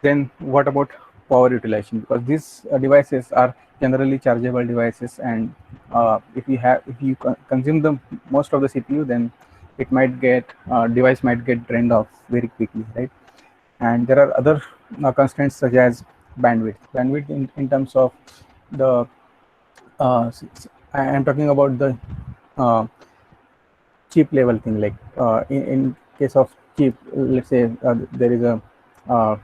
Then what about power utilization? Because these devices are generally chargeable devices, and if you consume the most of the CPU, then it might get device might get drained off very quickly, right? And there are other constraints such as bandwidth in terms of the I am talking about the uh, chip level thing, like in case of chip, let's say there is a uh,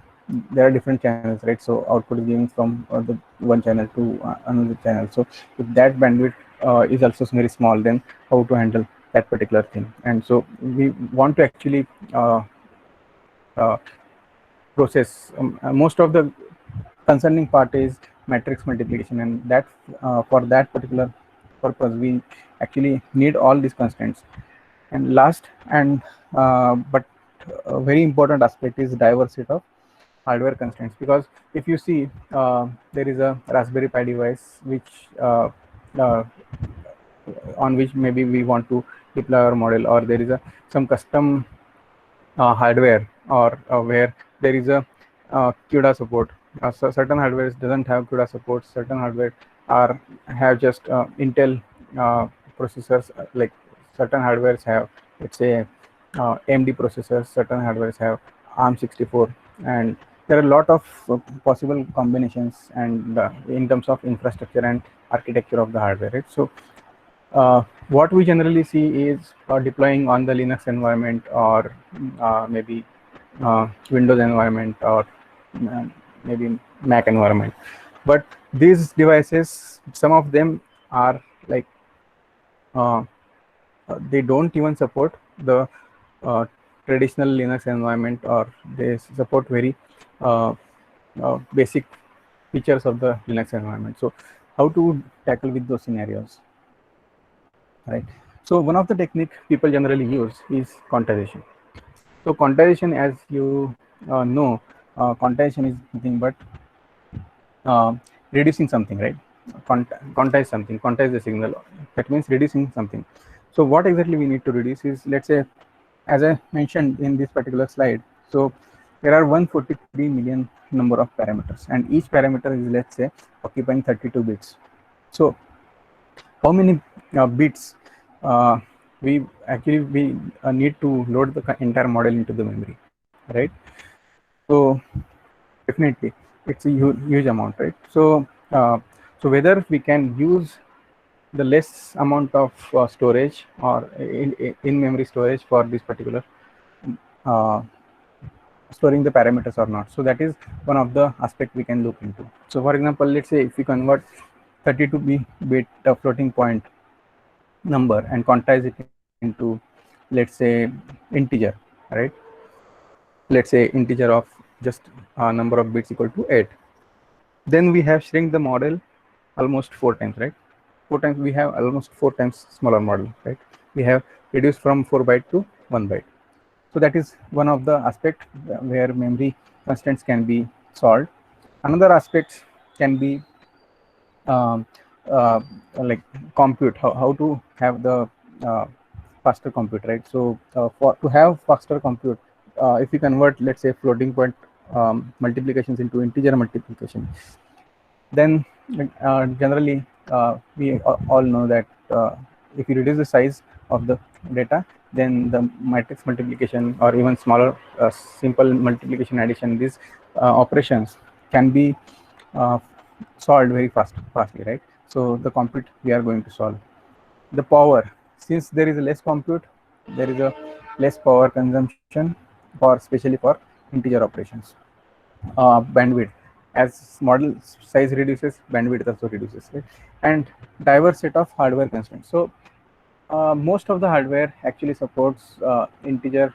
there are different channels, right? So output is given from the one channel to another channel. So if that bandwidth is also very small, then how to handle that particular thing? And so we want to actually uh, process most of the concerning part is matrix multiplication, and that for that particular purpose we actually need all these constraints. And last and but a very important aspect is diversity of hardware constraints, because if you see there is a Raspberry Pi device which uh, on which maybe we want to deploy our model, or there is a some custom hardware, or where there is a CUDA support. So certain hardware doesn't have CUDA support. Certain hardware are have just Intel processors. Like certain hardwares have, let's say, AMD processors. Certain hardwares have ARM64, and there are a lot of possible combinations, and in terms of infrastructure and architecture of the hardware, right? So what we generally see is deploying on the Linux environment, or maybe Windows environment, or uh, maybe Mac environment. But these devices, some of them are like uh, they don't even support the uh, traditional Linux environment, or they support very uh, basic features of the Linux environment. So how to tackle with those scenarios? Right. So one of the technique people generally use is quantization. So quantization, as you know, quantization is nothing but uh, reducing something, right? Quantize something, quantize the signal. That means reducing something. So what exactly we need to reduce is, let's say, as I mentioned in this particular slide, so there are 143 million number of parameters, and each parameter is, let's say, occupying 32 bits. So how many bits uh, we need to load the entire model into the memory, right? So definitely it's a huge amount, right? So so whether we can use the less amount of storage, or in memory storage for this particular uh, storing the parameters or not. So that is one of the aspect we can look into. So for example, let's say if we convert 32 bit floating point number and quantize it into, let's say, integer, right? Let's say integer of just number of bits equal to 8. Then we have shrink the model almost 4 times, right? 4 times, we have almost 4 times smaller model, right? We have reduced from 4 byte to 1 byte. So that is one of the aspect where memory constraints can be solved. Another aspect can be um, uh, like compute, how to have the uh, faster compute, right? So for to have faster compute, if we convert, let's say, floating point multiplications into integer multiplication, then generally we all know that if you reduce the size of the data, then the matrix multiplication, or even smaller simple multiplication, addition, these operations can be uh, solved very fastly, right? So the compute we are going to solve. The power, since there is a less compute, there is a less power consumption, for especially for integer operations. Bandwidth, as model size reduces, bandwidth also reduces, right? And diverse set of hardware constraints. So most of the hardware actually supports integer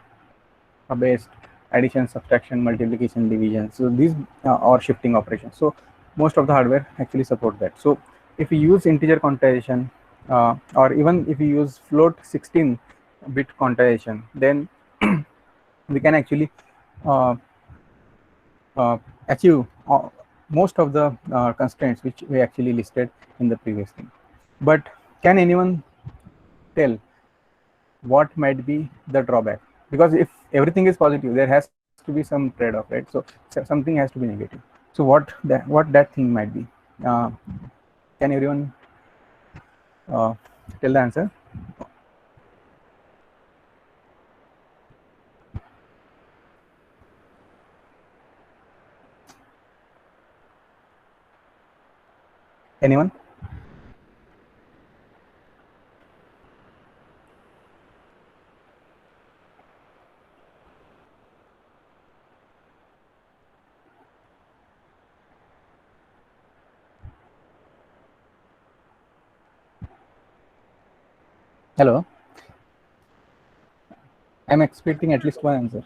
based addition, subtraction, multiplication, division. So these are shifting operations. So most of the hardware actually support that. So if we use integer quantization, or even if we use float 16 bit quantization, then we can actually uh, achieve most of the constraints which we actually listed in the previous thing. But can anyone tell what might be the drawback? Because if everything is positive, there has to be to be some trade-off, right? So something has to be negative. So what that thing might be? Can everyone tell the answer? Anyone? Hello. I'm expecting at least one answer.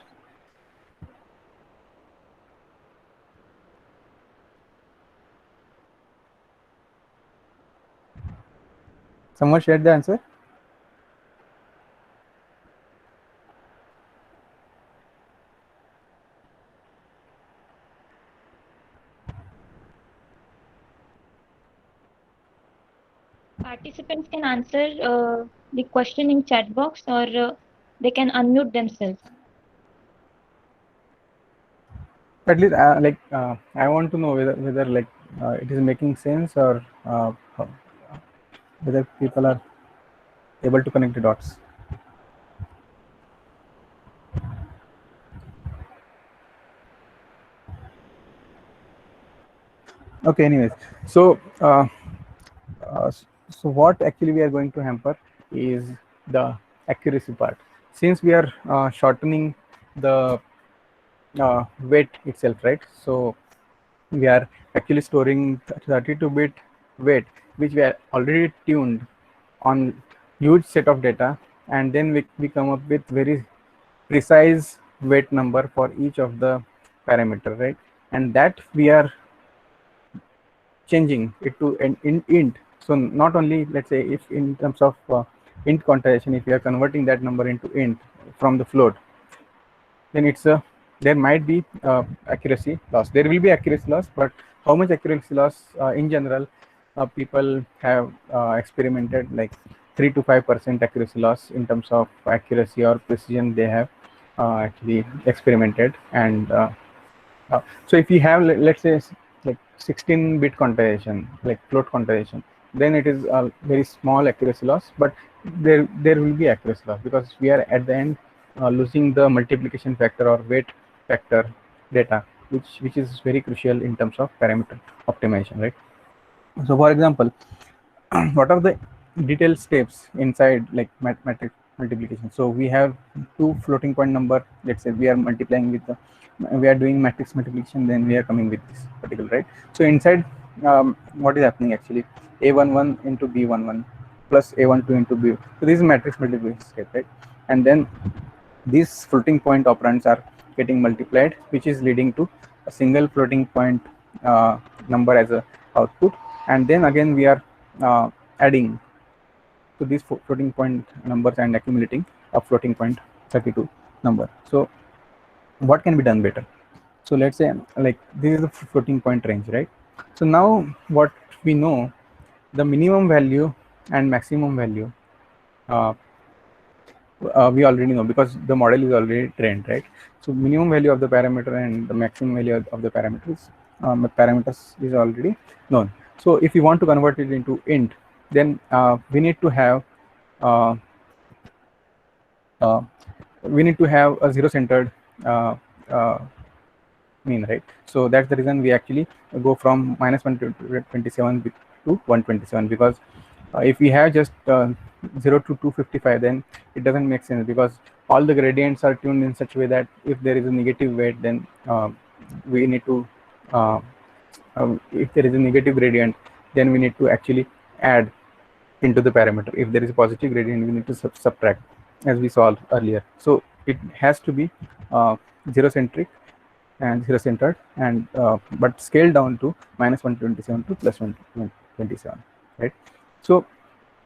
Someone shared the answer? Participants can answer the question in chat box, or they can unmute themselves. At least I want to know whether like it is making sense, or whether people are able to connect the dots. Okay, anyways, so so what actually we are going to hamper is the accuracy part. Since we are shortening the weight itself, right? So we are actually storing 32-bit weight, which we are already tuned on huge set of data, and then we come up with very precise weight number for each of the parameter, right? And that we are changing it to an int. So not only, let's say, if in terms of int quantization, if we are converting that number into int from the float, then it's a there might be accuracy loss. There will be accuracy loss, but how much accuracy loss in general people have experimented, like 3 to 5% accuracy loss in terms of accuracy or precision they have actually experimented. And so if you have, let's say, like 16-bit quantization, like float quantization, then it is a very small accuracy loss, but there will be accuracy loss because we are at the end losing the multiplication factor or weight factor data, which is very crucial in terms of parameter optimization, right? So for example, what are the detailed steps inside like matrix multiplication? So we have two floating point number. Let's say we are multiplying with the, we are doing matrix multiplication, then we are coming with this particular, right? So inside, what is happening actually? A11 into B11 plus A12 into B. So this is matrix multiplication step, right? And then these floating point operands are getting multiplied, which is leading to a single floating point number as a output. And then again we are adding to these floating point numbers and accumulating a floating point 32 number. So what can be done better? So let's say, like, this is the floating point range, right? So now what we know, the minimum value and maximum value, uh, we already know because the model is already trained, right? So minimum value of the parameter and the maximum value of the parameters is already known. So if you want to convert it into int, then we need to have uh, uh, a zero-centered uh, uh, mean, right? So that's the reason we actually go from -127 to 127, because if we have just 0 to 255, then it doesn't make sense, because all the gradients are tuned in such a way that if there is a negative weight, then we need to uh, if there is a negative gradient, then we need to actually add into the parameter. If there is a positive gradient, we need to subtract, as we saw earlier. So it has to be zero centric and zero centered, and but scaled down to -127 to +127, right? So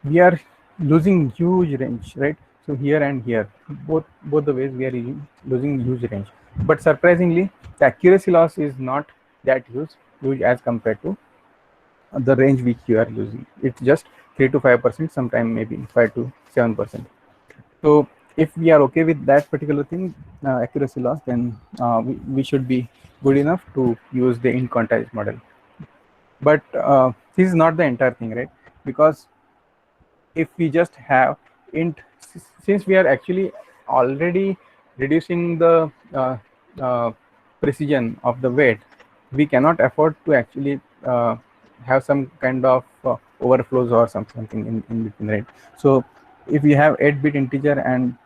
we are losing huge range, right? So here and here, both the ways we are losing huge range. But surprisingly, the accuracy loss is not that huge as compared to the range which you are losing. It's just 3 to 5%, sometime maybe 5 to 7%. So if we are okay with that particular thing, accuracy loss, then we should be good enough to use the int quantized model. But this is not the entire thing, right? Because if we just have int, since we are actually already reducing the uh, precision of the weight, we cannot afford to actually have some kind of overflows or something in between, right? So if we have 8-bit integer and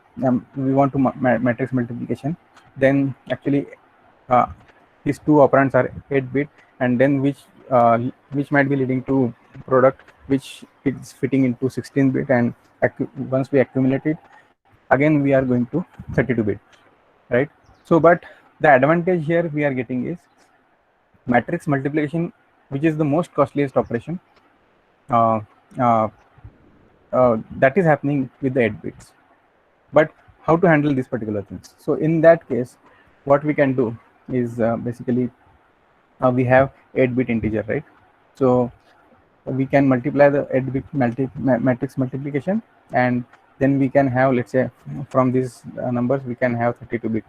we want to matrix multiplication, then actually uh, these two operands are 8-bit, and then which might be leading to product which is fitting into 16-bit, and once we accumulate it, again we are going to 32-bit, right? So but the advantage here we are getting is matrix multiplication, which is the most costliest operation, uh, uh, that is happening with the 8 bits. But how to handle these particular things? So in that case, what we can do is basically we have 8-bit integer, right? So we can multiply the 8-bit matrix multiplication, and then we can have, let's say, from these numbers we can have 32-bit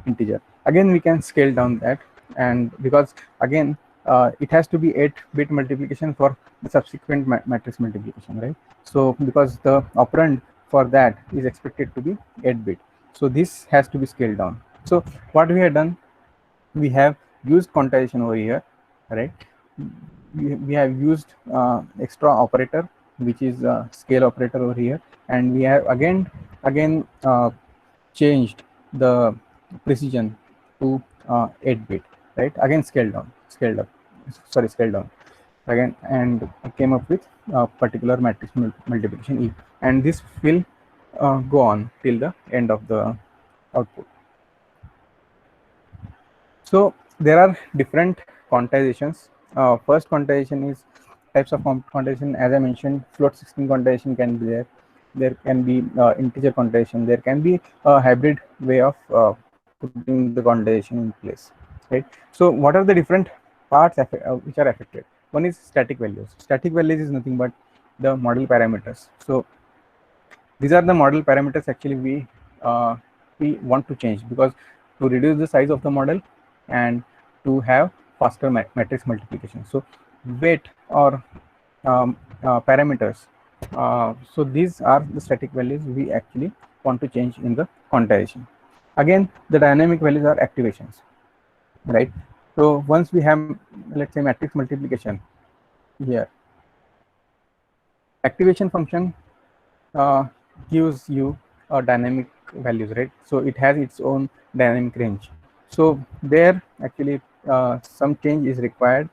integer. Again we can scale down that, and because again it has to be 8-bit multiplication for the subsequent matrix multiplication, right? So because the operand for that is expected to be 8-bit, so this has to be scaled down. So what we have done, we have used quantization over here, right? We have used extra operator, which is scale operator over here, and we have again changed the precision to 8-bit, right? Again scaled up, sorry, scaled down again, and came up with a particular matrix multiplication E, and this will go on till the end of the output. So there are different quantizations. First quantization is types of quantization. As I mentioned, float 16 quantization can be there. There can be integer quantization. There can be a hybrid way of putting the quantization in place, right? So what are the different parts which are affected? One is static values. Static values is nothing but the model parameters. So these are the model parameters actually we want to change, because to reduce the size of the model and to have faster matrix multiplication. So weight or parameters, so these are the static values we actually want to change in the quantization. Again, the dynamic values are activations, right? So once we have, let's say, matrix multiplication here, activation function gives you dynamic values, right? So it has its own dynamic range. So there actually some change is required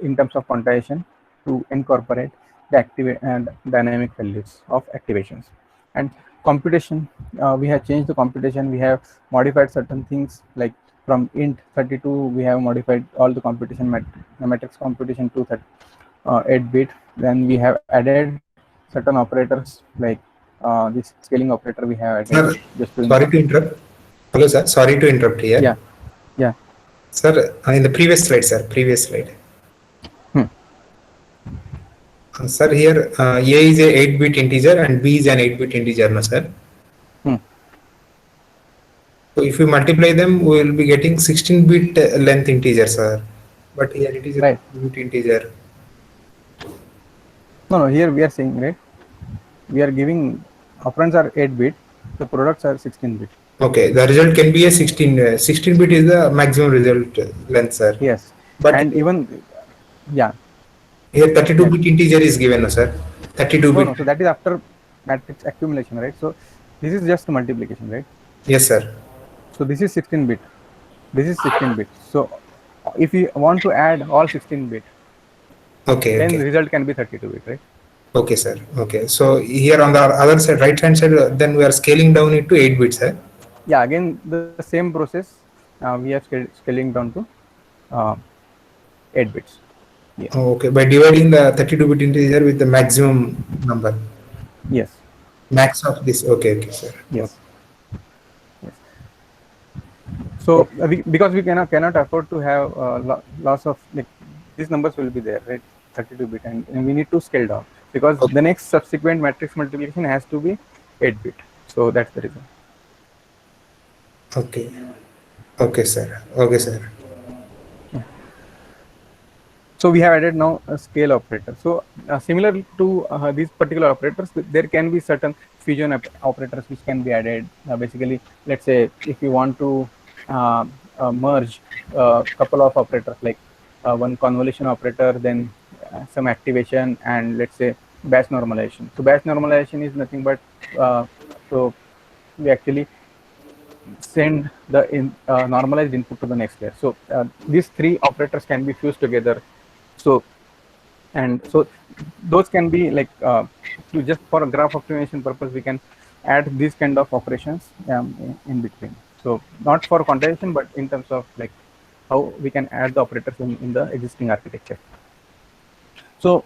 in terms of quantization to incorporate the activate and dynamic values of activations. And computation, we have changed the computation. We have modified certain things, like from int 32 we have modified all the computation matrix computation to 8-bit. Then we have added certain operators, like this scaling operator we have added. Sir, just to sorry to interrupt. Hello, sir. Sorry to interrupt here. Yeah. Sir, in the previous slide, sir. Previous slide. Sir, here A is a 8-bit integer and B is an 8-bit integer, no, sir? So if we multiply them, we will be getting 16-bit length integer, sir. But here it is a 8-bit integer. No, here we are saying, right, we are giving operands are 8-bit, the products are 16-bit. Okay, the result can be a 16-bit is the maximum result length, sir. Yes, but and even yeah, here 32-bit integer is given, no, sir? 32-bit. No, so that is after matrix accumulation, right? So this is just multiplication, right? Yes, sir. So this is 16-bit. This is 16-bit. So if you want to add all 16-bit, then the result can be 32-bit, right? Okay, sir. Okay. So here on the other side, right hand side, then we are scaling down it to 8 bits, sir. Yeah, again the same process. We are scaling down to 8 bits. Yeah. Okay. By dividing the 32-bit integer with the maximum number. Yes. Max of this. Okay, sir. Yes. Yes. So because we cannot afford to have loss of, like, these numbers will be there, right? 32-bit, and we need to scale down, because the next subsequent matrix multiplication has to be 8-bit. So that's the reason. Okay. Okay, sir. Okay, sir. So we have added now a scale operator. So similar to these particular operators, there can be certain fusion operators which can be added. Basically, let's say if you want to merge a couple of operators, like one convolution operator, then some activation, and let's say batch normalization. So batch normalization is nothing but so we actually send the normalized input to the next layer. So these three operators can be fused together. So those can be like to just for a graph optimization purpose, we can add these kind of operations in between. So not for quantization, but in terms of like how we can add the operators in the existing architecture. So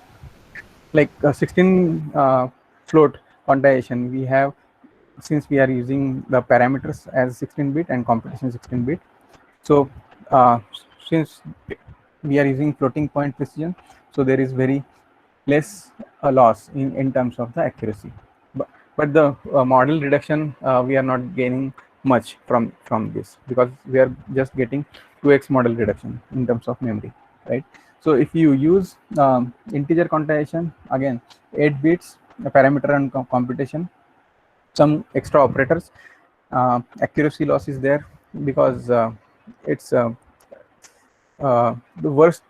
like 16 float quantization, we have, since we are using the parameters as 16-bit and computation 16-bit. So since we are using floating point precision, so there is very less loss in terms of the accuracy. But the model reduction, we are not gaining much from this, because we are just getting 2x model reduction in terms of memory, right? So if you use integer quantization, again 8 bits parameter and computation, some extra operators, accuracy loss is there, because it's the worst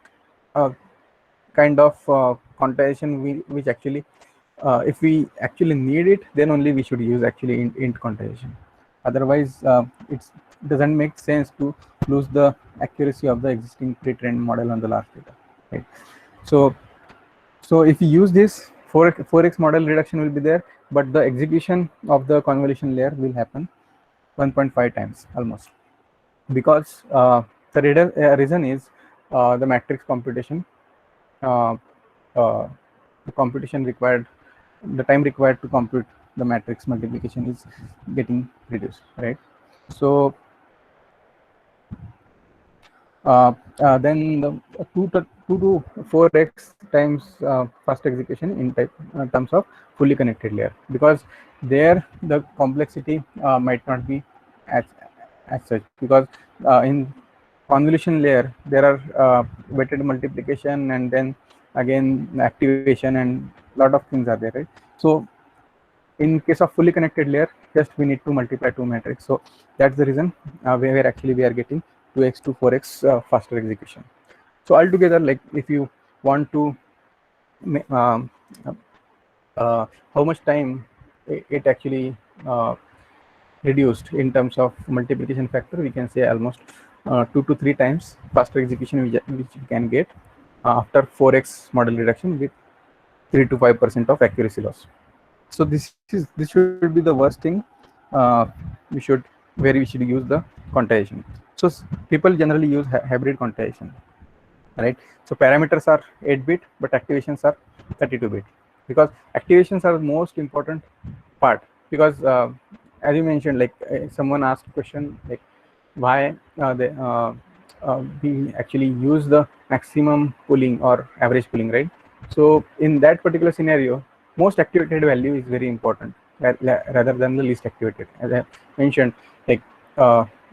kind of quantization which actually if we actually need it, then only we should use actually int quantization. Otherwise it doesn't make sense to lose the accuracy of the existing pre-trained model on the large data, right? So if you use this, 4x model reduction will be there, but the execution of the convolution layer will happen 1.5 times almost, because the reason is the matrix computation, uh, the computation required, the time required to compute the matrix multiplication is getting reduced, right? So then the 2 to 4x times fast execution in terms of fully connected layer, because there the complexity might not be as such, because in convolution layer there are weighted multiplication, and then again activation, and lot of things are there, right? So in case of fully connected layer, just we need to multiply two matrix. So that's the reason where actually we are getting 2x to 4x faster execution. So altogether, like if you want to um, how much time it actually reduced in terms of multiplication factor, we can say almost 2 to 3 times faster execution which you can get after 4x model reduction with 3 to 5% of accuracy loss. So this should be the worst thing we should use the quantization. So people generally use hybrid quantization, right? So parameters are 8-bit, but activations are 32-bit, because activations are the most important part, because as you mentioned, like someone asked question like why we actually use the maximum pooling or average pooling, right? So in that particular scenario, most activated value is very important rather than the least activated. As I mentioned, like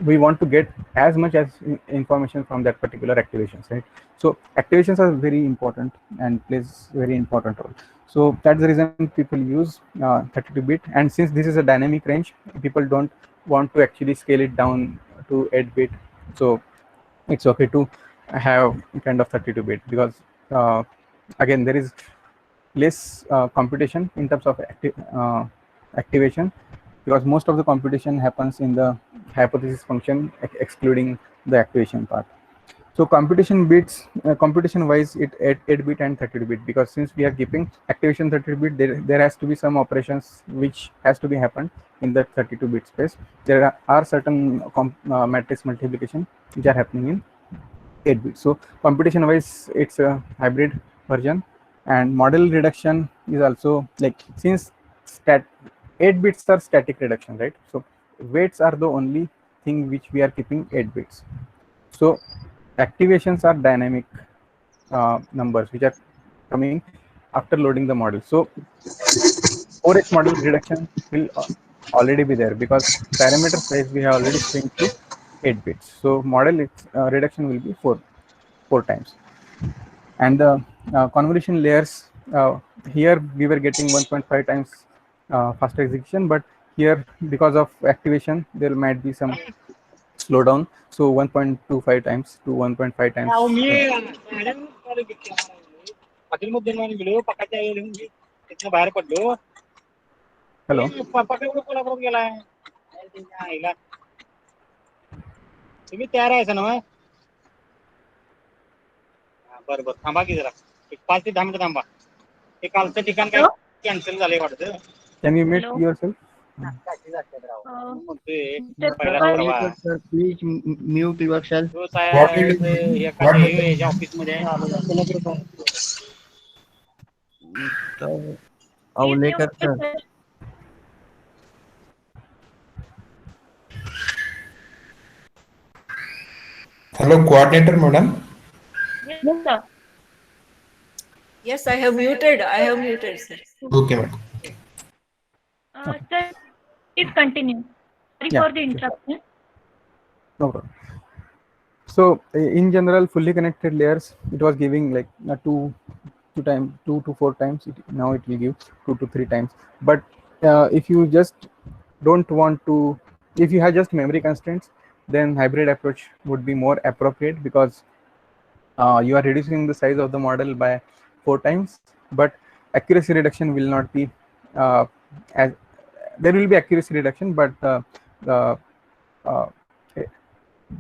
we want to get as much as information from that particular activations, right? So activations are very important and plays very important role. So that's the reason people use 32-bit, and since this is a dynamic range, people don't want to actually scale it down to 8-bit. So it's okay to have kind of 32-bit, because again there is less computation in terms of activation, because most of the computation happens in the hypothesis function excluding the activation part. So computation bits, computation wise, it 8-bit and 32-bit, because since we are keeping activation 32-bit, there has to be some operations which has to be happened in the 32-bit space. There are certain matrix multiplication which are happening in 8-bit. So computation wise, it's a hybrid version, and model reduction is also like, since 8 bits are static reduction, right? So weights are the only thing which we are keeping 8 bits. So activations are dynamic numbers which are coming after loading the model. So 4x model reduction will already be there because parameter size we have already changed to 8 bits. So model reduction will be four times. And the convolution layers, here we were getting 1.5 times faster execution, but here because of activation there might be some slowdown. So 1.25 times to 1.5 times. Hello. तुम्ही तयार आहे ना मग बरं बरं थांबा की जरा एक 5 ते 10 मिनिटं थांबा ते कालचं ठिकाण काय कॅन्सल झालंय वाटतं Can you mute Hello? yourself? Please mute yourself. Office मध्ये Avlekar sir. Hello, coordinator madam. Yes, sir. Yes, I have muted. I have muted, sir. Okay, madam. Sir, please continue. Sorry Yeah, for the sure. interruption. No problem. So in general, fully connected layers, it was giving like two to four times. Now it will give 2 to 3 times. But if you just don't want to, if you have just memory constraints, then hybrid approach would be more appropriate because you are reducing the size of the model by 4 times, but accuracy reduction will not be as there will be accuracy reduction, but uh,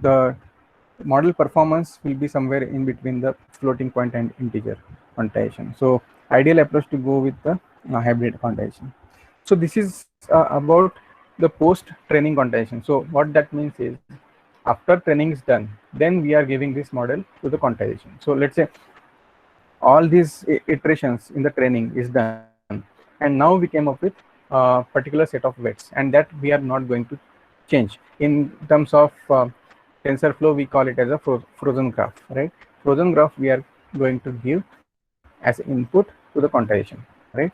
the model performance will be somewhere in between the floating point and integer quantization. So ideal approach to go with the hybrid quantization. So this is about the post training quantization. So what that means is after training is done, then we are giving this model to the quantization. So let's say all these iterations in the training is done, and now we came up with a particular set of weights, and that we are not going to change. In terms of TensorFlow, we call it as a frozen graph, right? Frozen graph we are going to give as input to the quantization, right?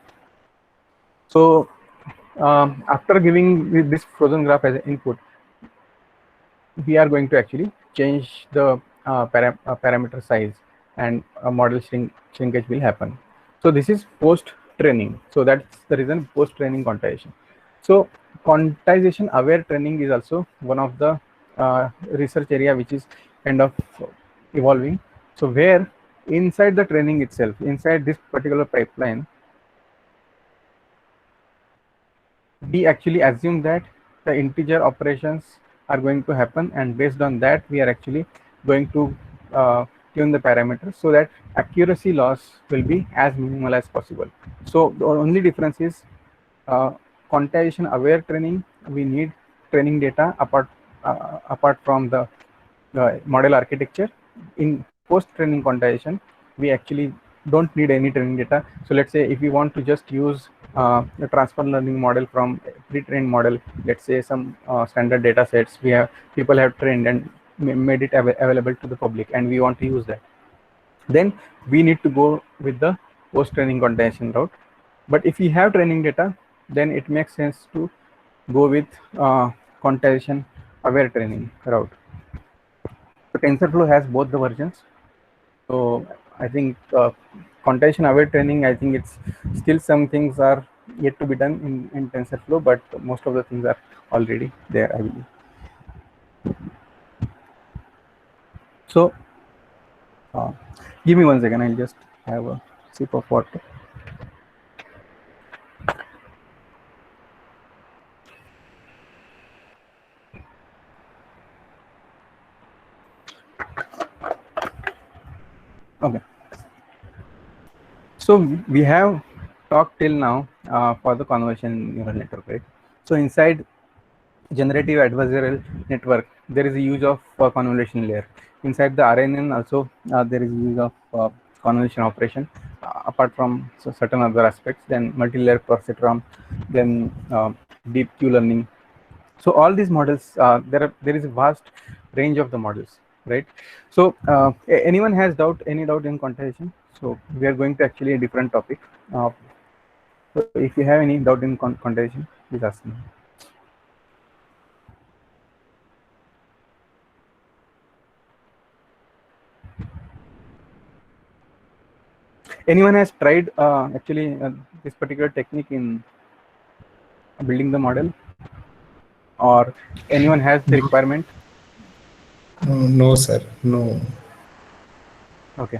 So after giving this frozen graph as an input, we are going to actually change the parameter size, and a model shrinkage will happen. So this is post training. So that's the reason post training quantization. So quantization aware training is also one of the research area which is kind of evolving. So where inside the training itself, inside this particular pipeline, we actually assume that the integer operations are going to happen, and based on that we are actually going to tune the parameters so that accuracy loss will be as minimal as possible. So the only difference is quantization aware training, we need training data apart from the model architecture. In post training quantization, we actually don't need any training data. So let's say if we want to just use the transfer learning model from pre-trained model, let's say some standard data sets people have trained and made it available to the public, and we want to use that, then we need to go with the post training quantization route. But if we have training data, then it makes sense to go with quantization aware training route. So TensorFlow has both the versions. So I think quantization aware training, I think it's still some things are yet to be done in TensorFlow, but most of the things are already there, I believe. So give me 1 second, I'll just have a sip of water. Okay. So we have talked till now for the convolution neural network, right? So inside generative adversarial network, there is a use of convolution layer. Inside the RNN also, there is use of convolution operation, apart from certain other aspects, then multi-layer perceptron, then deep Q-learning. So all these models, there is a vast range of the models, right? So anyone has any doubt in quantization? So we are going to actually a different topic. So if you have any doubt in quantization, please ask me. Anyone has tried actually this particular technique in building the model, or anyone has the requirement? No, sir. No. Okay.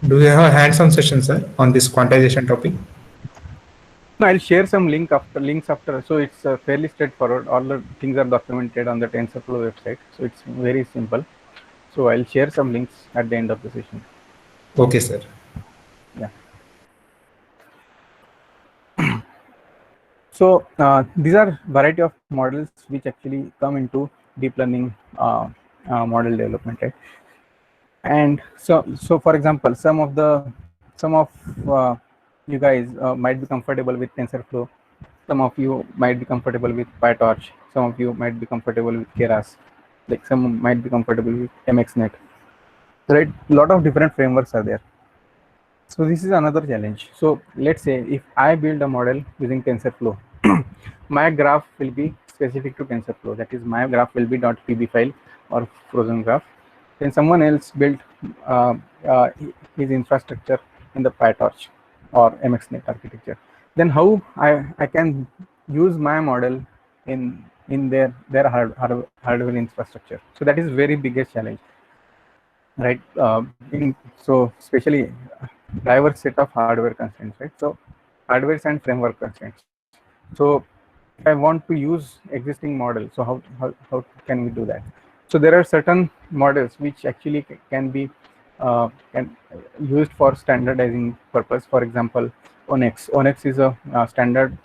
Do you have a hands-on session, sir, on this quantization topic? No, I'll share some links after. So it's fairly straightforward. All the things are documented on the TensorFlow website. So it's very simple. So I'll share some links at the end of the session. Okay, sir. Yeah. So these are variety of models which actually come into deep learning model development, right? And so for example, some of you guys might be comfortable with TensorFlow. Some of you might be comfortable with PyTorch. Some of you might be comfortable with Keras. Like some might be comfortable with MXNet. Right? A lot of different frameworks are there. So this is another challenge. So let's say if I build a model using TensorFlow, my graph will be specific to TensorFlow. That is, my graph will be .pb file or frozen graph. Then someone else built his infrastructure in the PyTorch or MXNet architecture. Then how I can use my model in their hardware infrastructure. So that is very biggest challenge, right? So especially diverse set of hardware constraints, right? So hardware and framework constraints. So if I want to use existing model, so how can we do that? So there are certain models which actually can be used for standardizing purpose. For example, ONNX. ONNX is a standard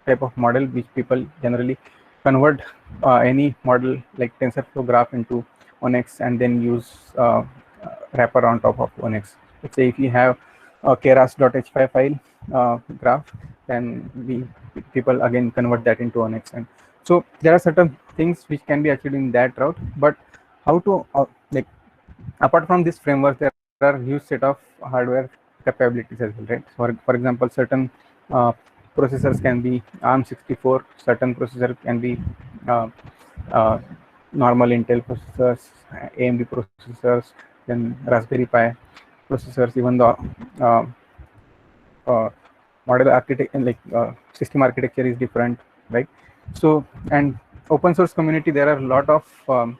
type of model which people generally convert any model like TensorFlow graph into ONNX and then use wrapper on top of ONNX. Let's say if you have a keras.h5 file graph, then people again convert that into ONNX. And so there are certain things which can be achieved in that route, but how to like apart from this framework, there are huge set of hardware capabilities as well, right? For example, certain processors can be ARM64, certain processor can be normal Intel processors, AMD processors, then Raspberry Pi processors, even the model architecture, like system architecture is different, right? So, and open source community, there are a lot of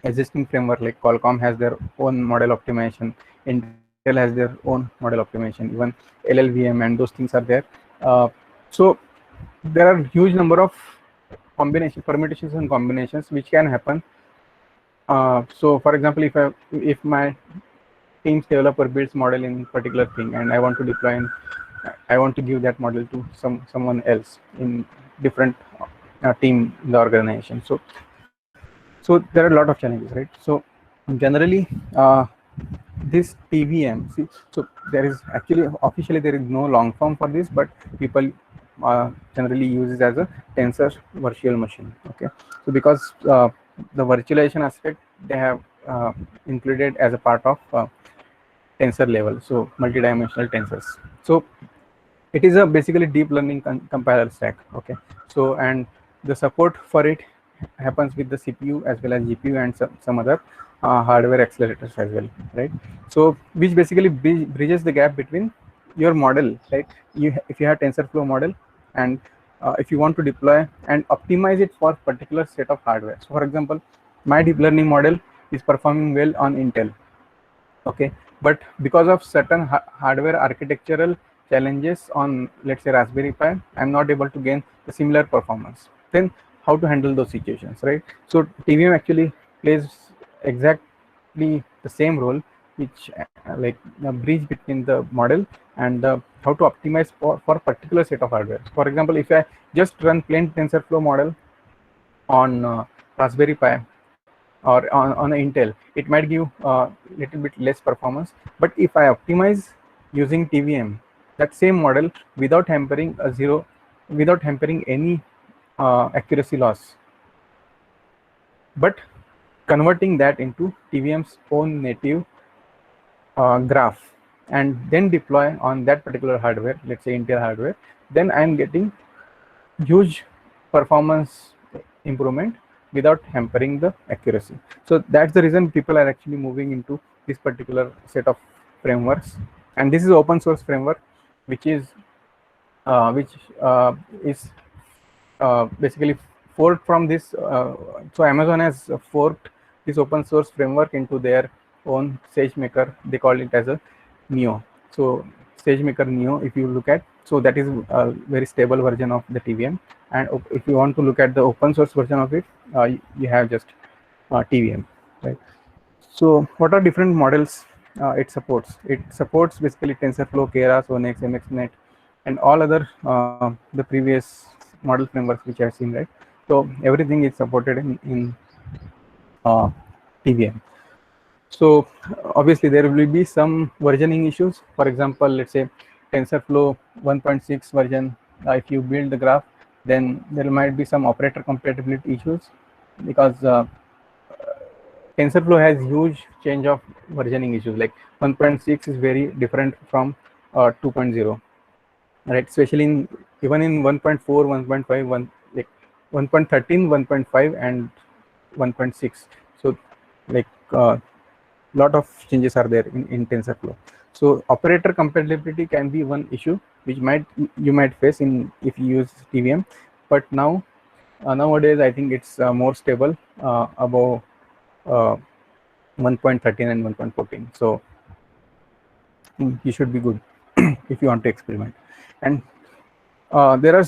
existing framework, like Qualcomm has their own model optimization, Intel has their own model optimization, even LLVM and those things are there. So there are huge number of permutations and combinations which can happen. So for example, if my team's developer builds model in particular thing and I want to deploy and I want to give that model to someone else in different team in the organization. So there are a lot of challenges, right? So generally this TVM, so there is actually officially there is no long form for this, but people generally use it as a tensor virtual machine. Okay, so because the virtualization aspect they have included as a part of tensor level, so multidimensional tensors. So it is a basically deep learning compiler stack. Okay, so and the support for it happens with the CPU as well as GPU and some other hardware accelerators as well, right? So which basically bridges the gap between your model, right? If you have TensorFlow model and if you want to deploy and optimize it for particular set of hardware. So for example, my deep learning model is performing well on Intel. Okay, but because of certain hardware architectural challenges on, let's say, Raspberry Pi, I'm not able to gain the similar performance. Then how to handle those situations, right? So TVM actually plays exactly the same role, which like the bridge between the model and how to optimize for particular set of hardware. For example, if I just run plain TensorFlow model on Raspberry Pi or on Intel, it might give a little bit less performance. But if I optimize using TVM, that same model without hampering any accuracy loss, but converting that into TVM's own native graph and then deploy on that particular hardware, let's say Intel hardware, then I'm getting huge performance improvement without hampering the accuracy. So that's the reason people are actually moving into this particular set of frameworks and this is open source framework, which is basically forked from this. So Amazon has forked this open source framework into their own SageMaker. They call it as a Neo. So SageMaker Neo, if you look at, so that is a very stable version of the TVM. And if you want to look at the open source version of it, you have just TVM, right? So what are different models it supports? It supports basically TensorFlow, Keras, ONNX, MXNet, and all other the previous model frameworks which I have seen, right? So everything is supported in TVM. So obviously there will be some versioning issues. For example, let's say TensorFlow 1.6 version, if you build the graph, then there might be some operator compatibility issues, because TensorFlow has huge change of versioning issues. Like 1.6 is very different from 2.0, right? Especially in even in 1.4, 1.5, 1 like 1.13, 1.5, and 1.6. So like lot of changes are there in TensorFlow. So operator compatibility can be one issue which you might face in if you use TVM. But now nowadays I think it's more stable above 1.13 and 1.14. So you should be good if you want to experiment. And there are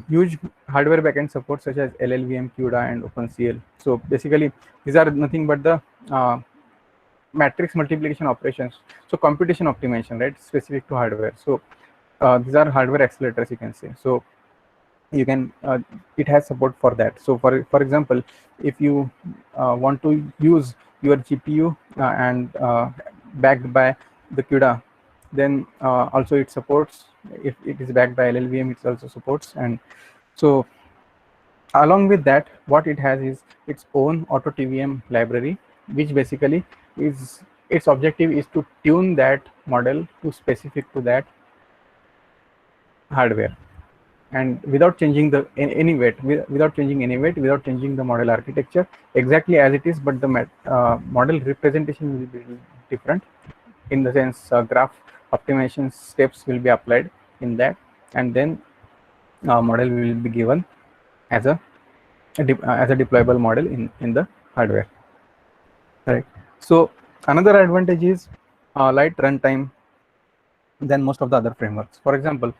huge hardware backend support such as LLVM, CUDA, and OpenCL. So basically, these are nothing but the matrix multiplication operations. So computation optimization, right, specific to hardware. So these are hardware accelerators, you can say. So you can it has support for that. So for example, if you want to use your GPU and backed by the CUDA, then also it supports. If it is backed by LLVM, it also supports. And so along with that, what it has is its own auto TVM library, which basically is its objective is to tune that model to specific to that hardware, and without changing the any weight, without changing any weight, without changing the model architecture, exactly as it is, but the model representation will be different. In the sense, graph optimization steps will be applied in that, and then model will be given as a deployable model in the hardware, right? So another advantage is light runtime than most of the other frameworks. For example,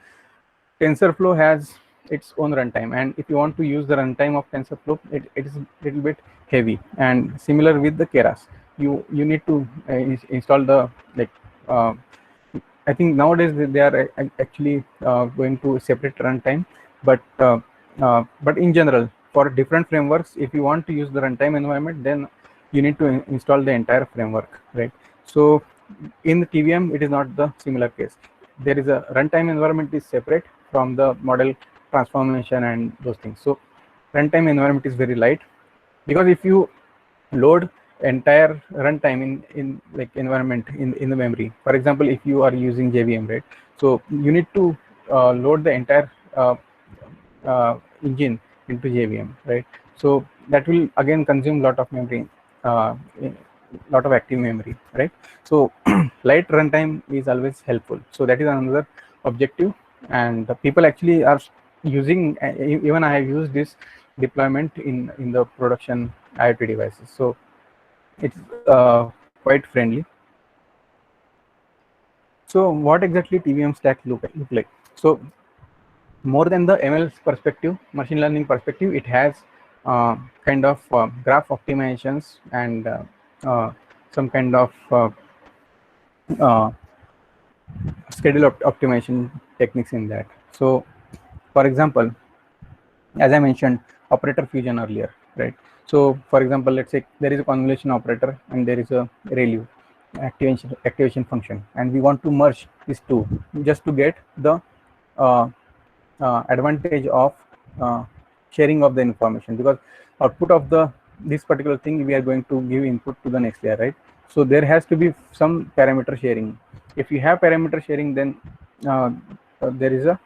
TensorFlow has its own runtime, and if you want to use the runtime of TensorFlow, it is a little bit heavy. And similar with the Keras, you need to install the I think nowadays they are actually going to separate runtime, but in general, for different frameworks, if you want to use the runtime environment, then you need to install the entire framework, right? So in the TVM, it is not the similar case. There is a runtime environment is separate from the model transformation and those things. So runtime environment is very light, because if you load entire runtime in like environment in the memory, for example, if you are using JVM, right, so you need to load the entire engine into JVM, right? So that will again consume lot of memory, lot of active memory, right? So light runtime is always helpful. So that is another objective, and the people actually are using, even I have used this deployment in the production IoT devices. So it's quite friendly. So what exactly TVM stack look like? So more than the ML perspective, machine learning perspective, it has kind of graph optimizations and some kind of schedule optimization techniques in that. So for example, as I mentioned, operator fusion earlier, right? So for example, let's say there is a convolution operator and there is a ReLU activation function, and we want to merge these two just to get the advantage of sharing of the information, because output of this particular thing we are going to give input to the next layer, right? So there has to be some parameter sharing. If you have parameter sharing, then there is a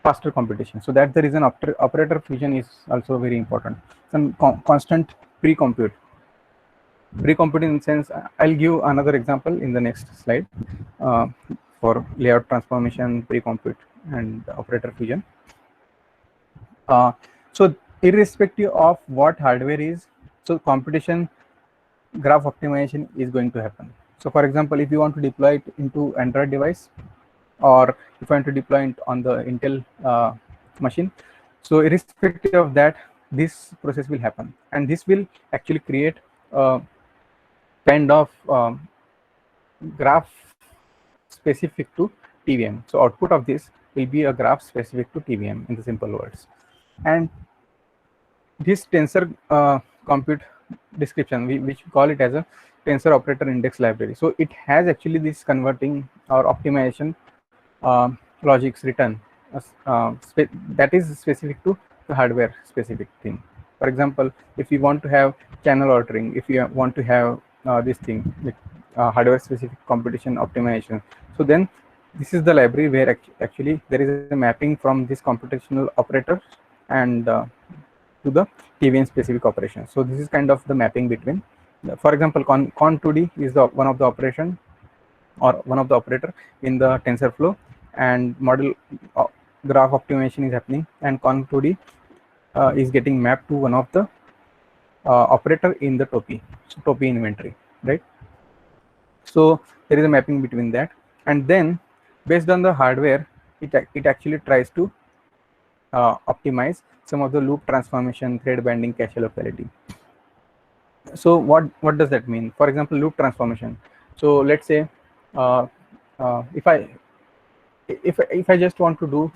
faster computation. So that's the reason operator fusion is also very important. Some constant pre-compute. Pre-computing in the sense, I'll give another example in the next slide uh, for layout transformation, pre-compute, and operator fusion. So irrespective of what hardware is, so computation graph optimization is going to happen. So for example, if you want to deploy it into Android device, or if you want to deploy it on the Intel machine, so irrespective of that, this process will happen, and this will actually create a kind of graph specific to TVM. So output of this will be a graph specific to TVM in the simple words. And this tensor compute description, which we call it as a tensor operator index library. So it has actually this converting or optimization logics written that is specific to the hardware specific thing. For example, if you want to have channel ordering, if you want to have this thing like hardware specific computation optimization, so then this is the library where actually there is a mapping from this computational operator and to the TVM specific operation. So this is kind of the mapping between, for example, con2d is the one of the operation or one of the operator in the TensorFlow, and model graph optimization is happening, and con2d is getting mapped to one of the operator in the Topi inventory, right? So there is a mapping between that, and then based on the hardware, it actually tries to optimize some of the loop transformation, thread binding, cache locality. So what does that mean? For example, loop transformation. So let's say if I just want to do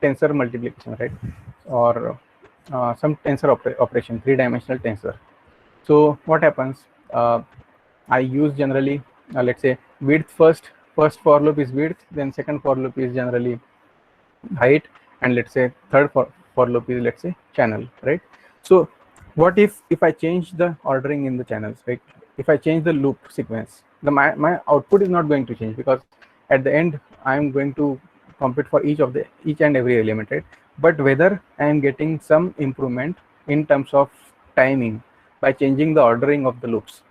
tensor multiplication, right, or some tensor operation, 3-dimensional tensor. So what happens? I use generally, let's say, width first for loop is width, then second for loop is generally height, and let's say third for loop is, let's say, channel, right? So what if I change the ordering in the channels, right? If I change the loop sequence, my output is not going to change, because at the end I'm going to compute for each and every element, right? But whether I am getting some improvement in terms of timing by changing the ordering of the loops.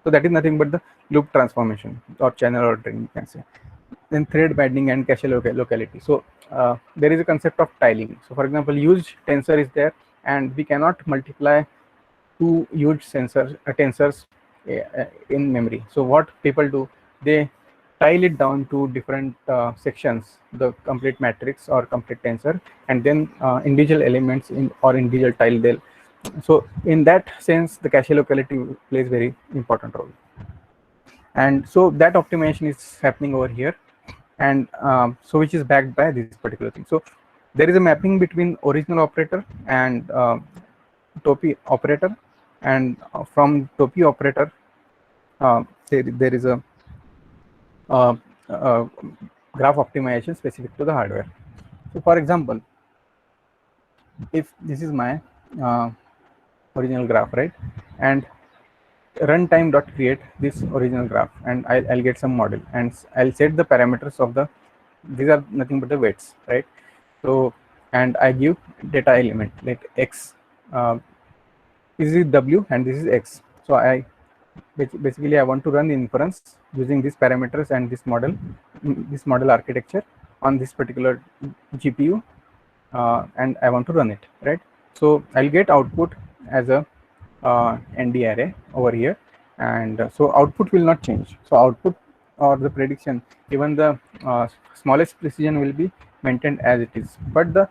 So that is nothing but the loop transformation or channel ordering, you can say. Then thread binding and cache locality. So there is a concept of tiling. So for example, huge tensor is there, and we cannot multiply two huge tensors in memory. So what people do, they tile it down to different sections, the complete matrix or complete tensor, and then individual elements in or individual tile. So in that sense, the cache locality plays very important role. And so that optimization is happening over here, and so which is backed by this particular thing. So there is a mapping between original operator and Topi operator, and from Topi operator there is a graph optimization specific to the hardware. So for example, if this is my original graph, right, and runtime dot create this original graph, and I'll get some model, and I'll set the parameters of these are nothing but the weights, right? So, and I give data element like x, this is w and this is x. So I basically I want to run the inference using these parameters and this model architecture on this particular GPU, and I want to run it, right? So I'll get output as a ND array over here, and so output will not change. So output or the prediction, even the smallest precision will be maintained as it is. But the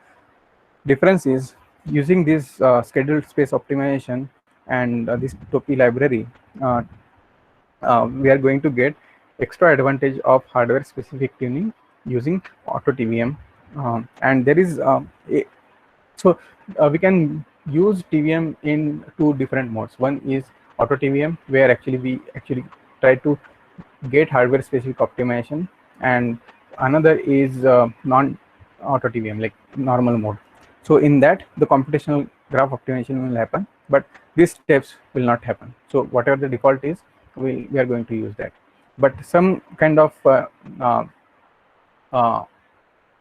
difference is using this scheduled space optimization and this Topi library, we are going to get extra advantage of hardware specific tuning using auto TVM, and there is we can use TVM in two different modes. One is auto TVM, where we try to get hardware specific optimization, and another is non-auto TVM, like normal mode. So in that, the computational graph optimization will happen, but these steps will not happen. So whatever the default is, we are going to use that. But some kind of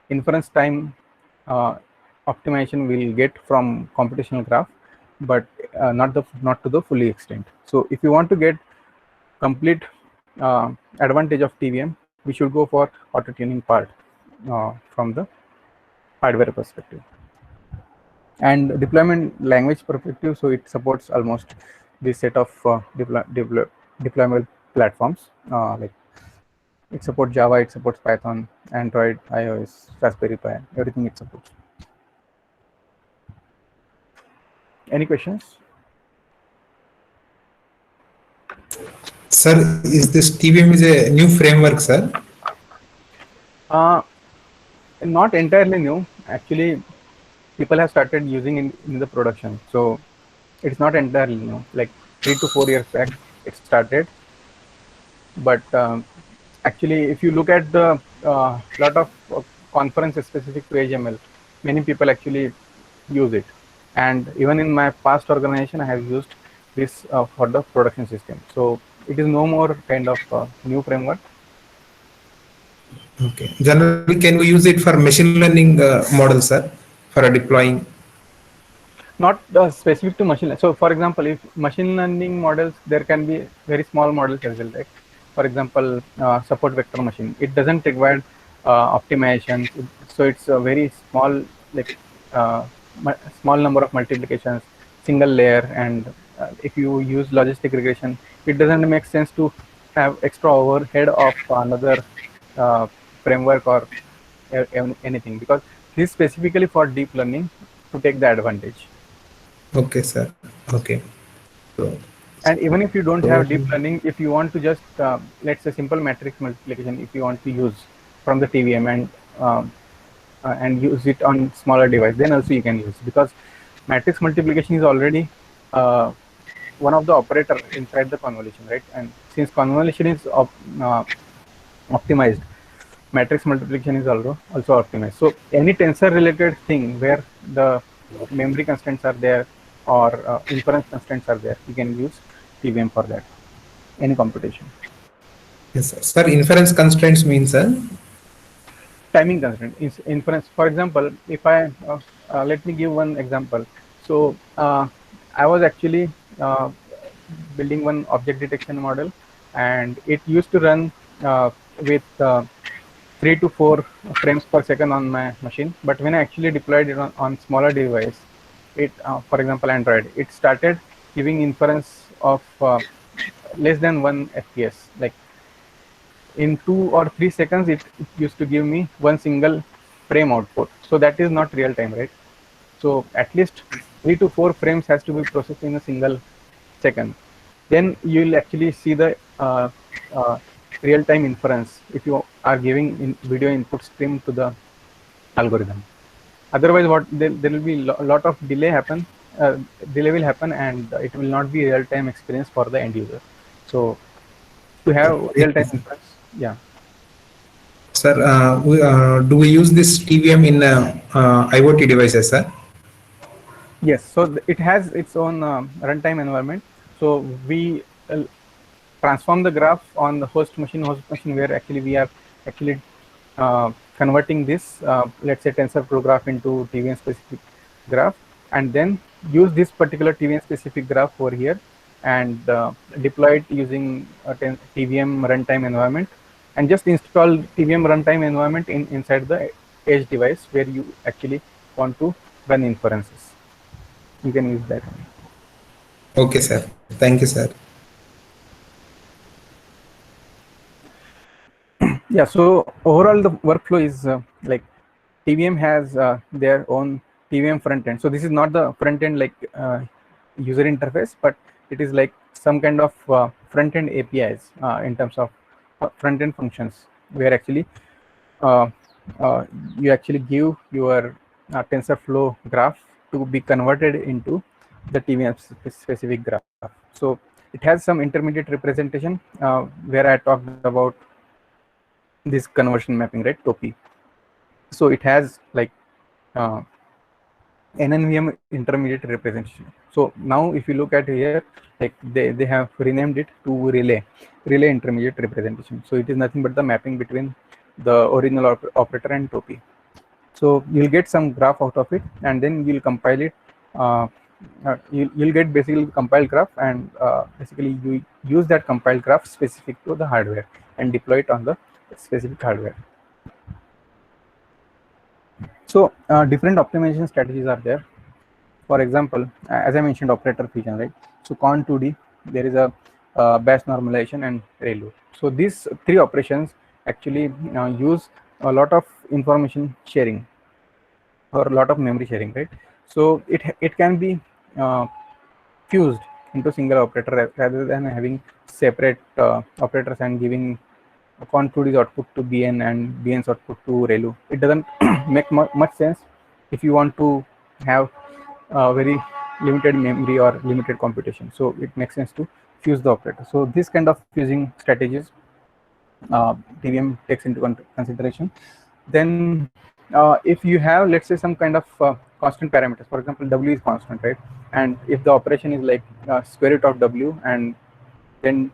inference time optimization we'll get from computational graph, but not to the fully extent. So if you want to get complete advantage of TVM, we should go for auto tuning part from the hardware perspective. And deployment language perspective, so it supports almost this set of deployment platforms. Like it supports Java, it supports Python, Android, iOS, Raspberry Pi, everything it supports. Any questions? Sir, is this TVM is a new framework, sir? Not entirely new. Actually, people have started using in the production. So it's not entirely new. Like 3 to 4 years back, it started. But actually, if you look at the lot of conferences specific to HML, many people actually use it. And even in my past organization, I have used this for the production system. So it is no more kind of new framework. Okay. Generally, can we use it for machine learning models, sir, for deploying? Not specific to machine learning. So for example, if machine learning models, there can be very small models as well, right? For example, support vector machine, it doesn't require optimization. So it's a very small, like small number of multiplications, single layer. And if you use logistic regression, it doesn't make sense to have extra overhead of another framework or anything, because this is specifically for deep learning to take the advantage. Okay, sir. Okay. And even if you don't have deep learning, if you want to just let's say simple matrix multiplication, if you want to use from the TVM and use it on smaller device, then also you can use, because matrix multiplication is already one of the operator inside the convolution, right? And since convolution is optimized, matrix multiplication is also optimized. So any tensor related thing where the memory constraints are there or inference constraints are there, you can use TVM for that, any computation. Yes, sir. Sir, inference constraints means, sir? Timing constraint is inference. For example, if I let me give one example. So I was actually building one object detection model, and it used to run with 3 to 4 frames per second on my machine. But when I actually deployed it on smaller device, it for example Android, it started giving inference of less than 1 FPS. Like in 2 or 3 seconds, it used to give me one single frame output. So that is not real time, right? So at least 3 to 4 frames has to be processed in a single second. Then you will actually see the real time inference if you are giving video input stream to the algorithm. Otherwise, what there will be a lot of delay will happen, and it will not be real time experience for the end user. So to have real time inference, yeah. Sir, do we use this TVM in IoT devices, sir? Yes, so it has its own runtime environment. So we transform the graph on the host machine, where actually we are actually converting this, let's say TensorFlow graph into TVM specific graph, and then use this particular TVM specific graph over here and deploy it using a TVM runtime environment, and just install TVM runtime environment inside the edge device where you actually want to run inferences. You can use that. Okay, sir. Thank you, sir. Yeah, so overall the workflow is like TVM has their own TVM front end. So this is not the front end like user interface, but it is like some kind of front end APIs in terms of front end functions, where actually you actually give your TensorFlow graph to be converted into the TVM specific graph. So it has some intermediate representation where I talked about this conversion mapping, right? TOPI. So it has like NNVM intermediate representation. So now if you look at here, like they have renamed it to relay intermediate representation. So it is nothing but the mapping between the original operator and TOPI. So you'll get some graph out of it, and then you'll compile it you'll get basically compiled graph, and basically you use that compiled graph specific to the hardware and deploy it on the specific hardware. So different optimization strategies are there. For example, as I mentioned, operator fusion, right? So Con2D, there is a batch normalization and ReLU. So these three operations actually use a lot of information sharing or a lot of memory sharing, right? So it can be fused into single operator rather than having separate operators and giving Con2D's output to BN and BN's output to ReLU. It doesn't make much sense if you want to have very limited memory or limited computation. So it makes sense to fuse the operator. So this kind of fusing strategies TVM takes into consideration. Then if you have, let's say, some kind of constant parameters, for example, W is constant, right? And if the operation is like square root of W and then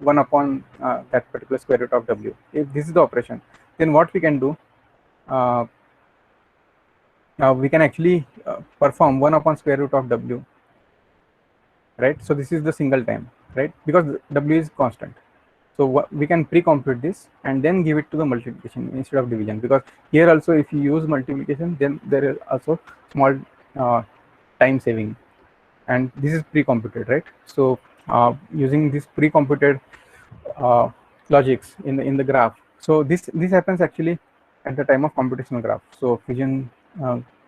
1 upon that particular square root of W, if this is the operation, then what we can do, we can actually perform 1 upon square root of W, right? So this is the single time, right? Because W is constant. So we can pre-compute this and then give it to the multiplication instead of division, because here also if you use multiplication, then there is also small time saving, and this is pre-computed, right? So using this pre-computed logics in the graph, so this happens actually at the time of computational graph. So fusion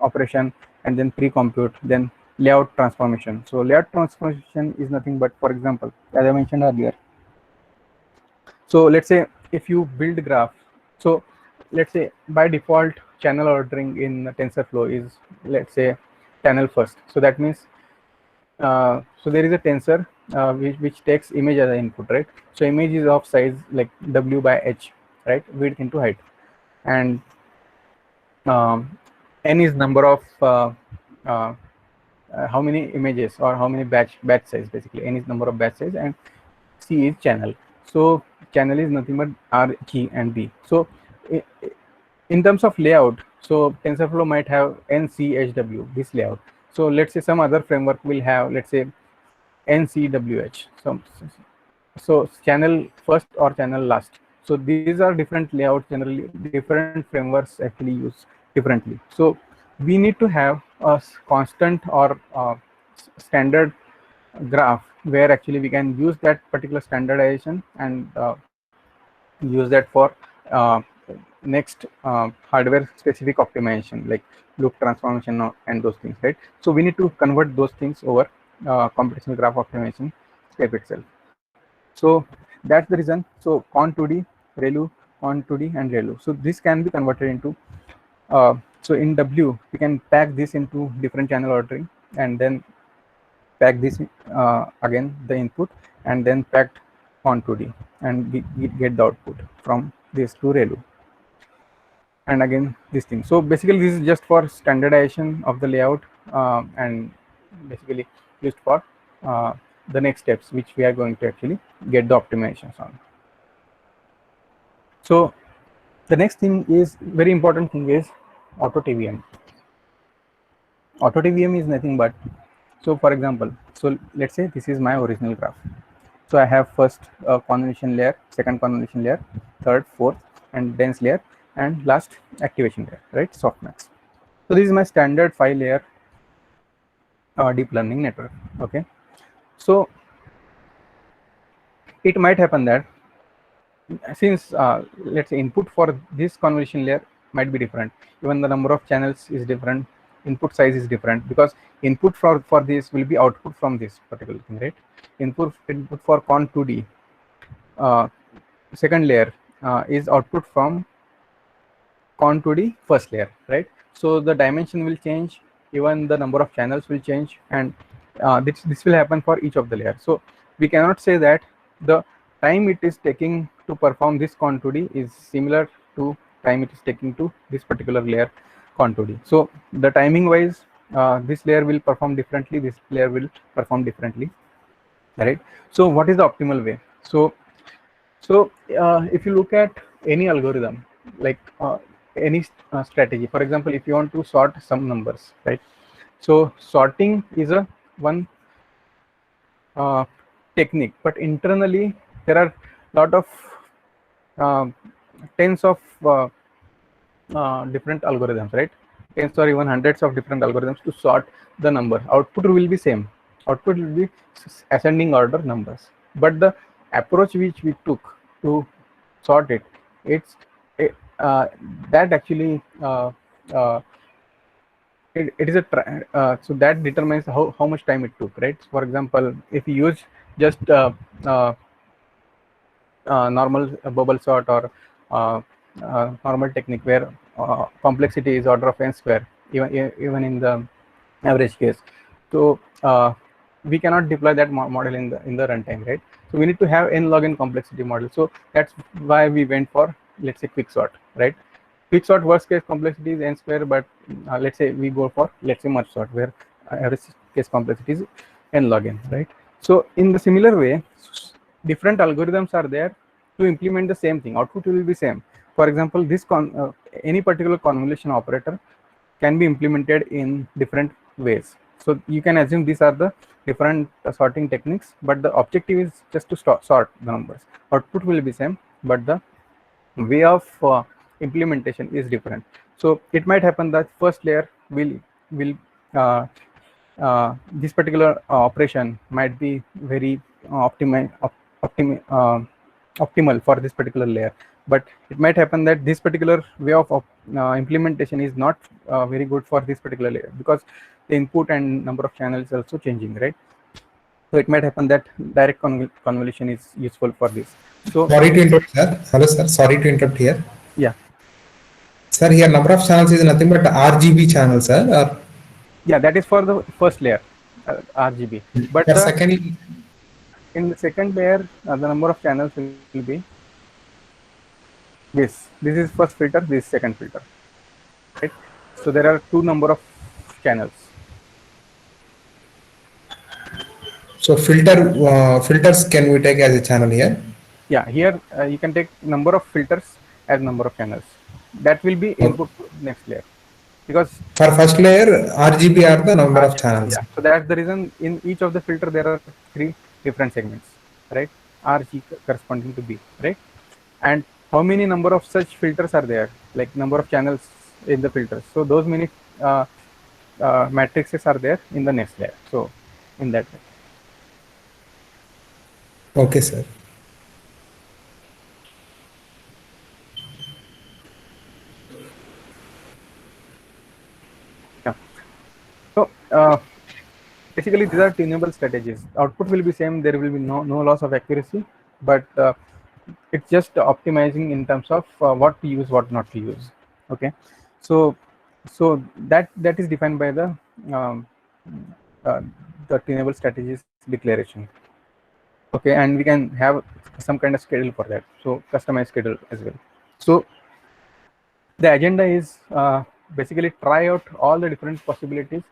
operation and then pre-compute, then layout transformation. So layout transformation is nothing but, for example, as I mentioned earlier, so let's say if you build graph, so let's say by default channel ordering in TensorFlow is, let's say, channel first. So that means so there is a tensor which takes image as an input, right? So image is of size like W by H, right? Width into height, and N is number of how many images or how many batch size, basically N is number of batch size, and C is channel. So channel is nothing but R, G, and B. So in terms of layout, so TensorFlow might have NCHW, this layout. So let's say some other framework will have, let's say, NCWH. So channel first or channel last. So these are different layouts. Generally, different frameworks actually use differently. So we need to have a constant or standard graph where actually we can use that particular standardization and use that for next hardware specific optimization like loop transformation and those things, right? So we need to convert those things over computational graph optimization step itself. So that's the reason. So Con2D, ReLU, Con2D, and ReLU. So this can be converted into so in W we can pack this into different channel ordering and then pack this again the input and then packed Con2D, and we get the output from this to ReLU, and again this thing. So basically this is just for standardization of the layout and basically used for the next steps which we are going to actually get the optimizations on. So the next thing is, very important thing, is auto TVM. Auto TVM is nothing but, so for example, so let's say this is my original graph. So I have first convolution layer, second convolution layer, third, fourth, and dense layer, and last activation layer, right? Softmax. So this is my standard 5-layer deep learning network. Okay. So it might happen that since let's say input for this convolution layer might be different, even the number of channels is different, input size is different, because input for this will be output from this particular thing, right? Input for Con2D second layer is output from Con2D first layer, right? So the dimension will change, even the number of channels will change, and this will happen for each of the layers. So we cannot say that the time it is taking to perform this Con2D is similar to time it is taking to this particular layer Con2D. So the timing wise, this layer will perform differently, this layer will perform differently, right? So what is the optimal way? So if you look at any algorithm, like any strategy, for example, if you want to sort some numbers, right? So sorting is a one technique, but internally there are lot of tens of different algorithms, right? Tens or even hundreds of different algorithms to sort the number. Output will be same. Output will be ascending order numbers. But the approach which we took to sort it, that actually it is a so that determines how much time it took, right? For example, if you use just normal bubble sort or normal technique where complexity is order of n square, even in the average case, so we cannot deploy that model in the runtime, right? So we need to have n log n complexity model. So that's why we went for, let's say, quicksort, right? Quicksort worst case complexity is n square, but let's say we go for, let's say, merge sort where average case complexity is n log n, right? So in the similar way, different algorithms are there to implement the same thing. Output will be same. For example, this any particular convolution operator can be implemented in different ways. So you can assume these are the different sorting techniques, but the objective is just to sort the numbers. Output will be same, but the way of implementation is different. So it might happen that first layer will this particular operation might be very optimal for this particular layer, but it might happen that this particular way of implementation is not very good for this particular layer, because the input and number of channels is also changing, right? So it might happen that direct convolution is useful for this. So sorry to interrupt, sir. Hello, sir. Sorry to interrupt here. Yeah. Sir, here number of channels is nothing but RGB channels, sir. Or yeah, that is for the first layer, RGB. But in the second layer, the number of channels will be this. This is first filter, this is second filter, right? So there are two number of channels. So filters can we take as a channel here? Yeah, here you can take number of filters as number of channels. That will be input to next layer, because for first layer RGB are the number of channels. Yeah, so that's the reason in each of the filter there are three different segments, right? RG corresponding to B, right? And how many number of such filters are there, like number of channels in the filters? So those many matrices are there in the next layer. So in that way. Okay, sir. Yeah. So basically these are tunable strategies. Output will be same. There will be no loss of accuracy, but it's just optimizing in terms of what to use, what not to use. Okay, so that is defined by the tunable strategies declaration. Okay, and we can have some kind of schedule for that, so customized schedule as well. So the agenda is basically try out all the different possibilities,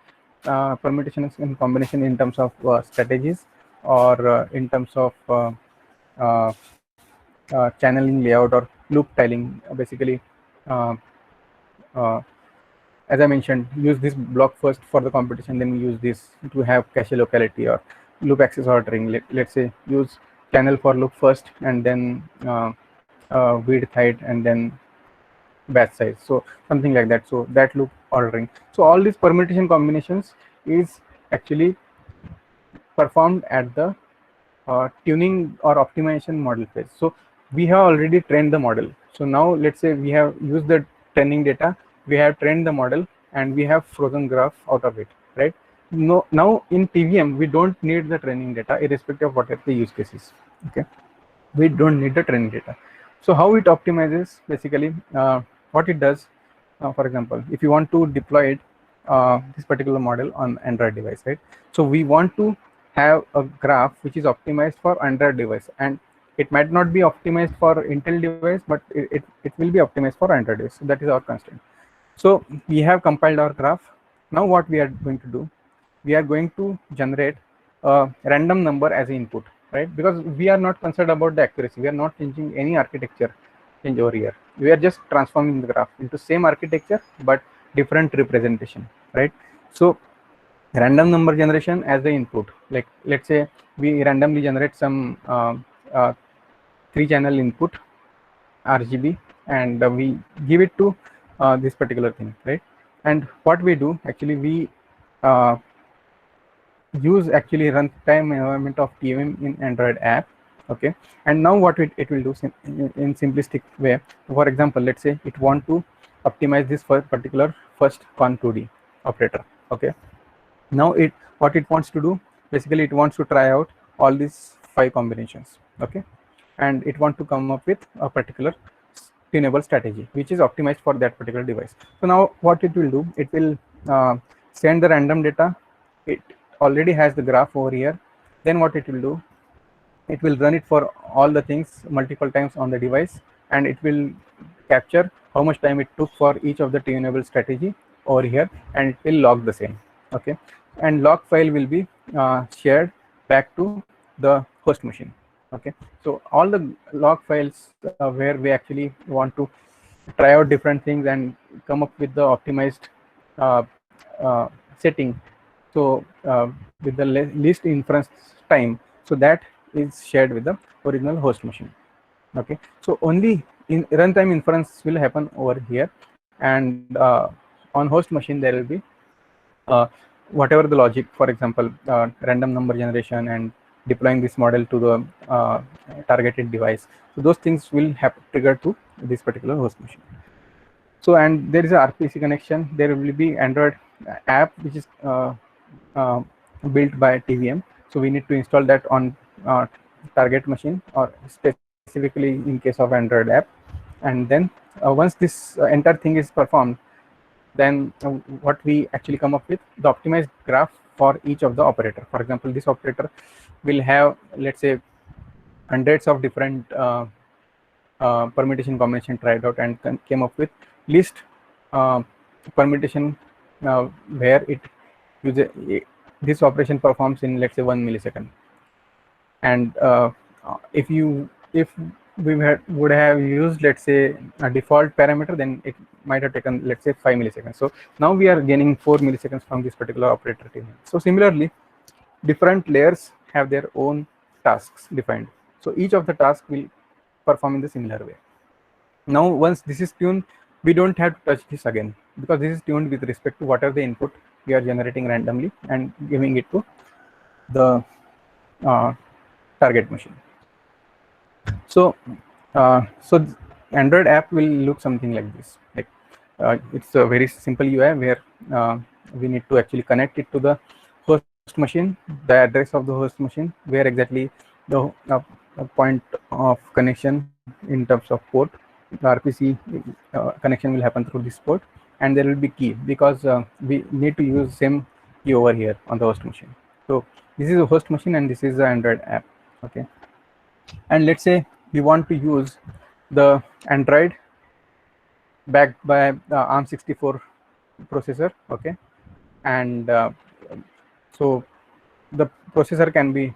permutations and combination in terms of strategies, or in terms of channeling layout or loop tiling. Basically, as I mentioned, use this block first for the computation, then we use this to have cache locality or loop access ordering. Let's say use channel for loop first, and then width, height, and then batch size. So something like that. So that loop ordering. So all these permutation combinations is actually performed at the tuning or optimization model phase. So we have already trained the model. So now let's say we have used the training data, we have trained the model, and we have frozen graph out of it, right? No, now in TVM we don't need the training data irrespective of whatever the use case is. Okay, we don't need the training data. So how it optimizes, basically what it does, for example, if you want to deploy it, this particular model on Android device, right? So we want to have a graph which is optimized for Android device, and it might not be optimized for Intel device, but it will be optimized for Android device. So that is our constraint. So we have compiled our graph. Now what we are going to do, we are going to generate a random number as an input, right? Because we are not concerned about the accuracy. We are not changing any architecture change over here. We are just transforming the graph into same architecture but different representation, right? So random number generation as the input. Like let's say we randomly generate some 3-channel input RGB, and we give it to this particular thing, right? And what we do actually, we use actually runtime environment of TVM in Android app. Okay, and now what it will do in simplistic way. For example, let's say it want to optimize this for particular first con2D operator. Okay, now what it wants to do, basically it wants to try out all these 5 combinations. Okay, and it want to come up with a particular tunable strategy which is optimized for that particular device. So now what it will do, it will send the random data. It already has the graph over here. Then what it will do, it will run it for all the things multiple times on the device, and it will capture how much time it took for each of the tunable strategy over here, and it will log the same. Okay, and log file will be shared back to the host machine. Okay, so all the log files where we actually want to try out different things and come up with the optimized setting, so with the least inference time, so that is shared with the original host machine. Okay, so only in runtime inference will happen over here, and on host machine there will be whatever the logic, for example random number generation and deploying this model to the targeted device. So those things will have triggered to this particular host machine. So, and there is a RPC connection. There will be Android app which is built by TVM. So we need to install that on target machine, or specifically in case of Android app. And then once this entire thing is performed, then what we actually come up with, the optimized graph for each of the operator. For example, this operator will have, let's say, hundreds of different permutation combination tried out, and came up with least permutation where it uses this operation performs in, let's say, 1 millisecond. And if we would have used, let's say, a default parameter, then it might have taken, let's say, 5 milliseconds. So now we are gaining 4 milliseconds from this particular operator team. So similarly, different layers have their own tasks defined. So each of the tasks will perform in the similar way. Now once this is tuned, we don't have to touch this again, because this is tuned with respect to whatever the input we are generating randomly and giving it to the target machine. So so Android app will look something like this. Like it's a very simple UI where we need to actually connect it to the host machine, the address of the host machine, where exactly the point of connection in terms of port, the RPC connection will happen through this port, and there will be key, because we need to use same key over here on the host machine. So this is a host machine and this is the Android app. Okay, and let's say we want to use the Android backed by the ARM64 processor. Okay, and so the processor can be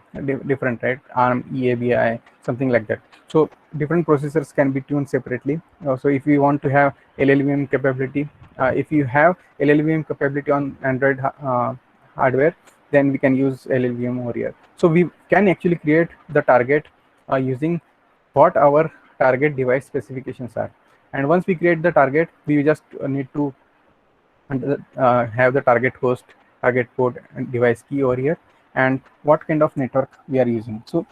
different, right? ARM, EABI, something like that. So different processors can be tuned separately. So if you want to have LLVM capability, if you have LLVM capability on Android hardware, then we can use LLVM over here. So we can actually create the target using what our target device specifications are. And once we create the target, we just need to have the target host, target port, and device key over here, and what kind of network we are using. So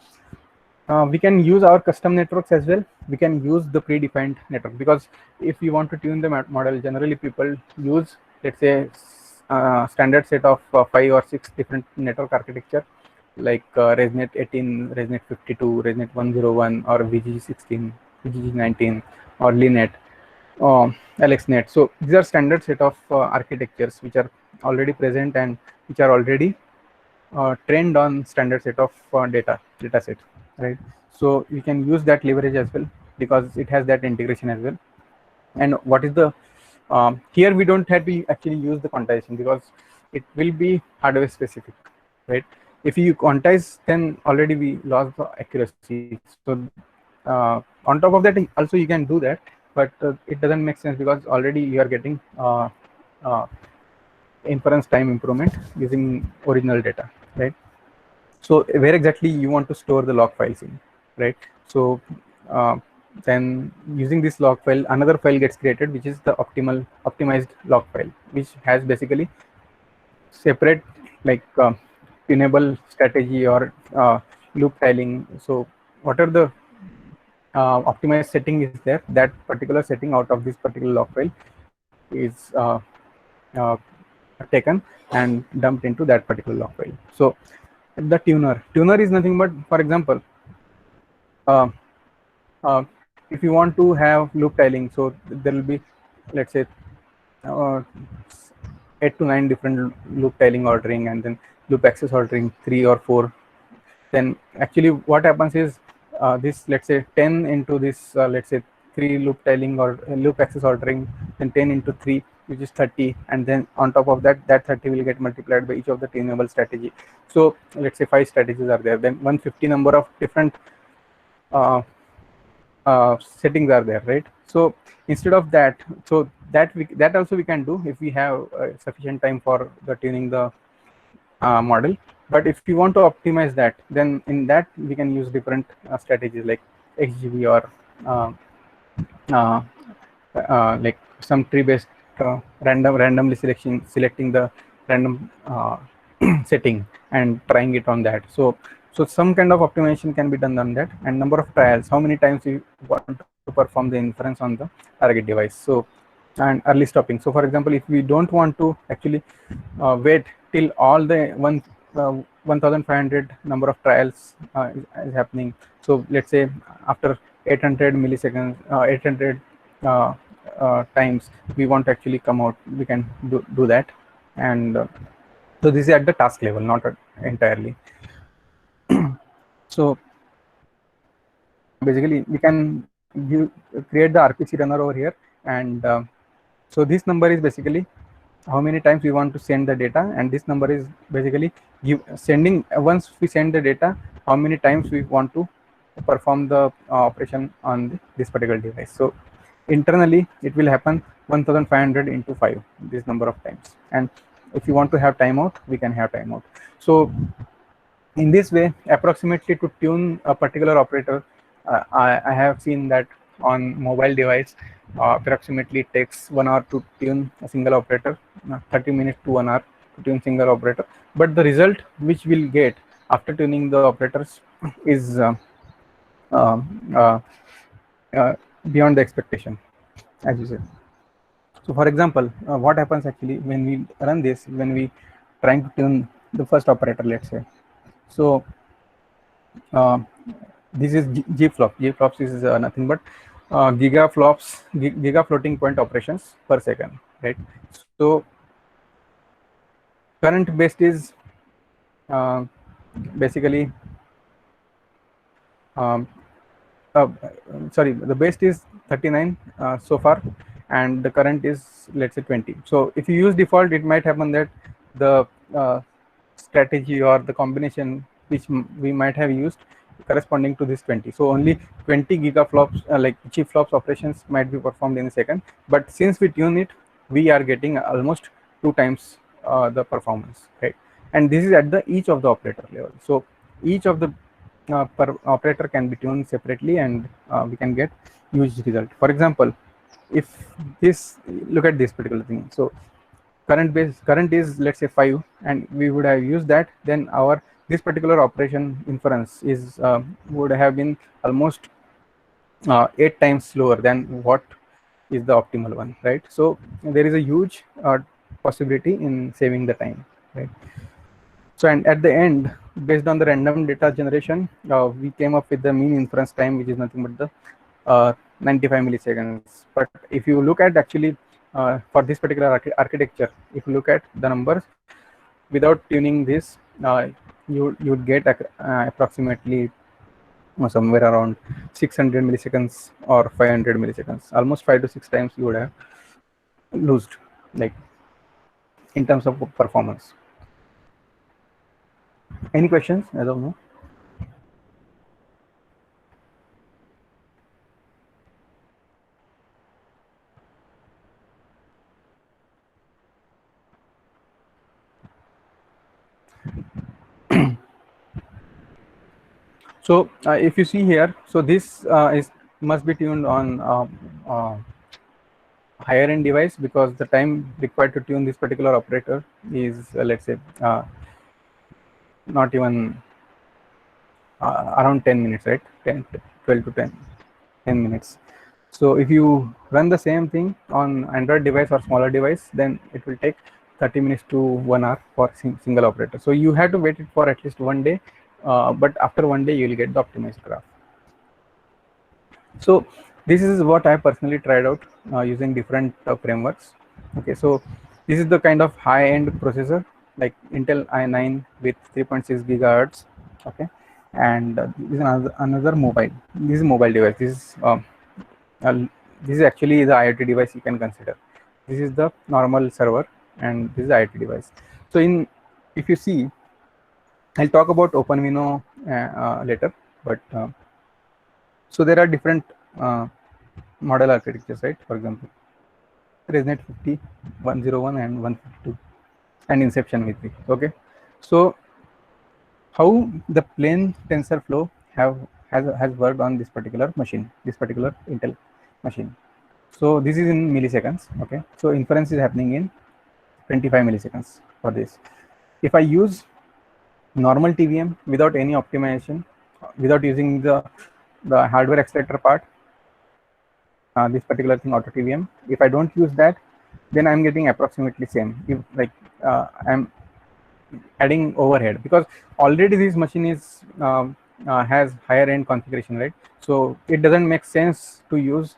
we can use our custom networks as well. We can use the predefined network, because if you want to tune the model, generally people use, let's say, standard set of 5 or 6 different network architecture, like ResNet 18, ResNet 52, ResNet 101, or VGG16, VGG19, or LINET, LXNet. So these are standard set of architectures which are already present and which are already trained on standard set of data set, right? So you can use that leverage as well, because it has that integration as well. And what is the here we don't have to actually use the quantization, because it will be hardware specific, right? If you quantize, then already we lost the accuracy. So on top of that, also you can do that, but it doesn't make sense, because already you are getting inference time improvement using original data, right? So where exactly you want to store the log files in, right? So then using this log file, another file gets created, which is the optimized log file, which has basically separate like tunable strategy or loop tiling. So what are the optimized setting is there, that particular setting out of this particular log file is uh, taken and dumped into that particular log file. So the tuner is nothing but, for example, uh, uh, if you want to have loop tiling, so there will be, let's say, uh, 8 to 9 different loop tiling ordering, and then loop access ordering 3 or 4. Then actually what happens is this, let's say 10 into this, let's say 3 loop tiling or loop access ordering, then 10 into 3, which is 30, and then on top of that, that 30 will get multiplied by each of the tunable strategy. So let's say 5 strategies are there, then 150 number of different settings are there, right? So instead of that, so that also we can do if we have sufficient time for the tuning the model. But if you want to optimize that, then in that we can use different strategies like XGB or uh, uh, like some tree based randomly selecting the random setting and trying it on that. So some kind of optimization can be done on that, and number of trials, how many times you want to perform the inference on the target device. So and early stopping. So for example, if we don't want to actually wait till all the 1500 number of trials is happening. So let's say after 800 milliseconds, 800 times we want to actually come out, we can do that. And so this is at the task level, not entirely. So basically we can create the RPC runner over here, and so this number is basically how many times we want to send the data, and this number is basically sending, once we send the data, how many times we want to perform the operation on this particular device. So internally it will happen 1500 into 5, this number of times. And if you want to have timeout, we can have timeout. So in this way, approximately to tune a particular operator, I have seen that on mobile device, approximately it takes 1 hour to tune a single operator, 30 minutes to 1 hour to tune single operator. But the result which we'll get after tuning the operators is um, uh, uh, beyond the expectation, as you said. So for example, what happens actually when we run this, when we trying to tune the first operator, let's say. So uh, this is GFLOP. GFLOPs is nothing but giga floating point operations per second, right? So current based is basically um, sorry, the base is 39 so far, and the current is, let's say, 20. So if you use default, it might happen that the strategy or the combination which we might have used corresponding to this 20, so only 20 gigaflops like GFLOPS operations might be performed in a second. But since we tune it, we are getting almost 2 times the performance, right? And this is at the each of the operator level. So each of the per operator can be tuned separately, and we can get huge result. For example, if this, look at this particular thing. So current is, let's say, 5, and we would have used that, then our this particular operation inference is would have been almost 8 times slower than what is the optimal one, right? So there is a huge possibility in saving the time, right? So, and at the end, based on the random data generation, we came up with the mean inference time, which is nothing but the 95 milliseconds. But if you look at actually for this particular architecture, if you look at the numbers without tuning this, you would get approximately somewhere around 600 milliseconds or 500 milliseconds, almost 5 to 6 times you would have lost, like in terms of performance. Any questions as of now? So if you see here, so this is must be tuned on higher end device, because the time required to tune this particular operator is let's say not even around 10 minutes, right? 12 to 10 minutes. So if you run the same thing on Android device or smaller device, then it will take 30 minutes to 1 hour for single operator. So you have to wait it for at least 1 day, but after 1 day you will get the optimized graph. So this is what I personally tried out using different frameworks. Okay, so this is the kind of high-end processor like Intel i9 with 3.6 gigahertz. Okay, and this is another mobile. This is mobile device. This is actually the IoT device you can consider. This is the normal server, and this is the IoT device. So if you see, I'll talk about OpenVINO later, but so there are different model architectures, right? For example, ResNet 50, 101, and 152, and Inception V3. Okay, so how the plain TensorFlow has worked on this particular machine, this particular Intel machine. So this is in milliseconds. Okay, so inference is happening in 25 milliseconds for this. If I use normal TVM without any optimization, without using the hardware accelerator part, this particular thing, auto TVM, if I don't use that, then I'm getting approximately same. If like I'm adding overhead, because already this machine is has higher end configuration, right? So it doesn't make sense to use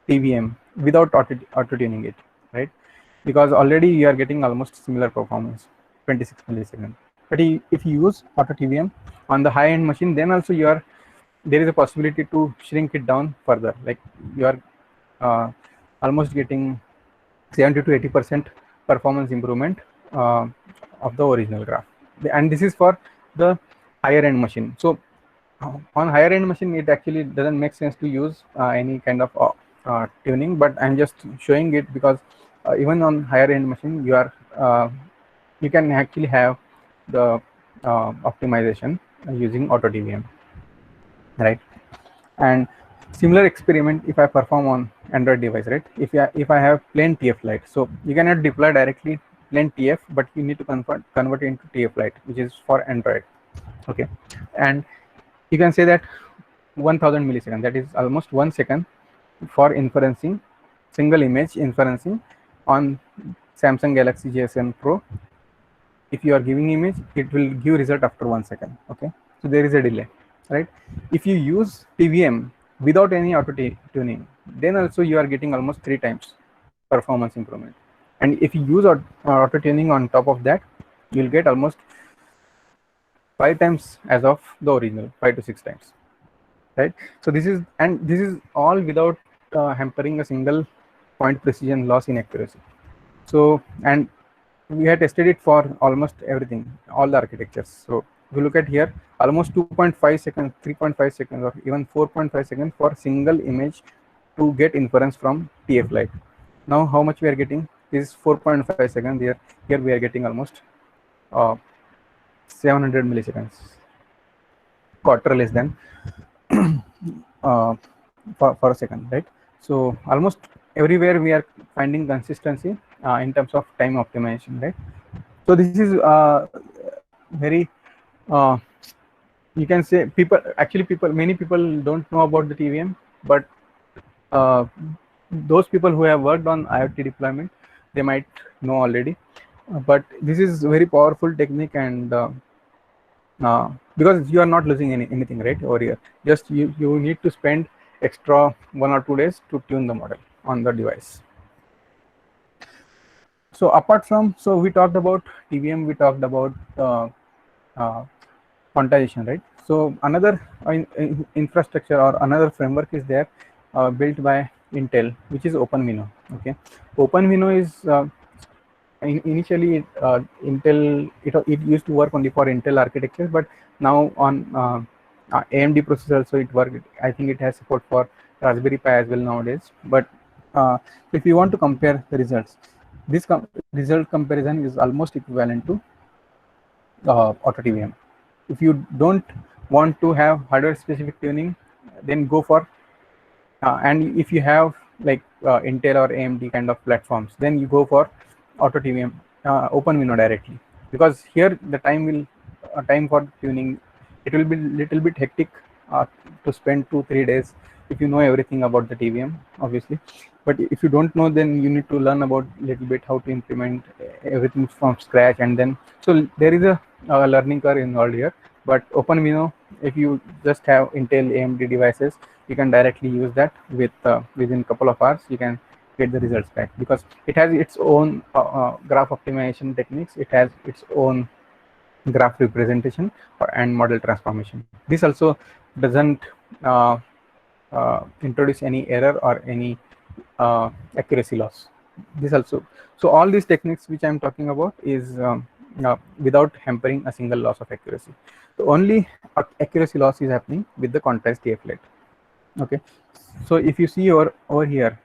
TVM without auto tuning it, right? Because already you are getting almost similar performance, 26 milliseconds. But if you use auto TVM on the high end machine, then also there is a possibility to shrink it down further. Like you are almost getting 70 to 80% performance improvement of the original graph, and this is for the higher end machine. So on higher end machine, it actually doesn't make sense to use any kind of tuning, but I'm just showing it because even on higher end machine, you can actually have the optimization using auto TVM, right? And similar experiment if I perform on Android device, right? If I have plain TF Lite, so you cannot deploy directly plain TF, but you need to convert it into TF Lite, which is for Android. Okay, and you can say that 1000 milliseconds, that is almost 1 second for inferencing single image inferencing on Samsung Galaxy J7 Pro. If you are giving image, it will give result after 1 second. Okay, so there is a delay, right? If you use TVM without any auto tuning, then also you are getting almost 3 times performance improvement. And if you use auto tuning on top of that, you'll get almost 5 times as of the original, 5 to 6 times, right? So this is all without hampering a single point precision loss in accuracy. So, and we had tested it for almost everything, all the architectures. So if you look at here, almost 2.5 seconds, 3.5 seconds, or even 4.5 seconds for single image to get inference from TF Lite. Now how much we are getting is 4.5 seconds. Here we are getting almost 700 milliseconds, quarter less than for a second, right? So almost everywhere we are finding consistency in terms of time optimization, right? So this is very you can say many people don't know about the TVM, but those people who have worked on IoT deployment, they might know already. But this is very powerful technique, and because you are not losing anything, right? Over here, just you need to spend extra 1 or 2 days to tune the model on the device. So apart from, so we talked about TVM, we talked about quantization, right? So another infrastructure or another framework is there built by Intel, which is OpenVINO. Okay, OpenVINO is initially Intel, it used to work only for Intel architectures, but now on AMD processors, so it worked. I think it has support for Raspberry Pi as well nowadays. But if you want to compare the results, this result comparison is almost equivalent to auto TVM. If you don't want to have hardware specific tuning, then go for and if you have like Intel or AMD kind of platforms, then you go for Auto TVM, OpenVINO directly, because here the time for tuning, it will be little bit hectic to spend 2-3 days if you know everything about the TVM, obviously. But if you don't know, then you need to learn about little bit how to implement everything from scratch, and then so there is a learning curve involved here. But OpenVINO, if you just have Intel AMD devices, you can directly use that with within a couple of hours you can get the results back, because it has its own graph optimization techniques, it has its own graph representation and model transformation. This also doesn't introduce any error or any accuracy loss. This also, so all these techniques which I'm talking about is without hampering a single loss of accuracy. The only accuracy loss is happening with the quantized TF-late. Okay, so if you see over here,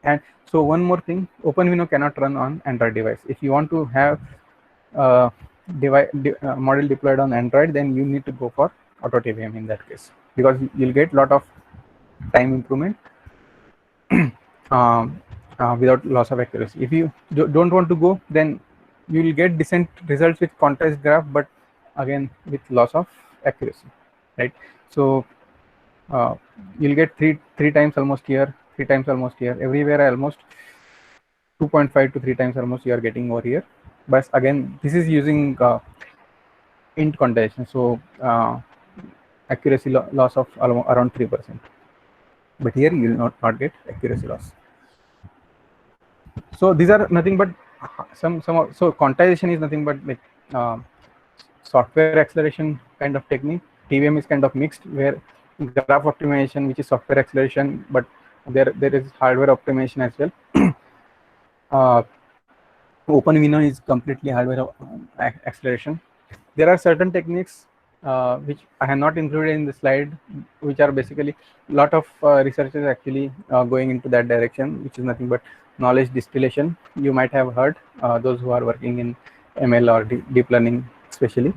and so one more thing, OpenVINO cannot run on Android device. If you want to have model deployed on Android, then you need to go for Auto TVM in that case, because you'll get lot of time improvement without loss of accuracy. If you don't want to go, then you will get decent results with quantized graph, but again with loss of accuracy, right? So you'll get three times almost here, 3 times almost here, everywhere almost 2.5 to 3 times almost you are getting over here. But again, this is using int quantization, so accuracy loss of around 3%. But here you will not get accuracy loss. So these are nothing but so quantization is nothing but like software acceleration kind of technique. TVM is kind of mixed, where graph optimization, which is software acceleration, but there is hardware optimization as well. OpenVINO is completely hardware acceleration. There are certain techniques which I have not included in the slide, which are basically a lot of researchers actually going into that direction, which is nothing but knowledge distillation. You might have heard those who are working in ML or deep learning especially.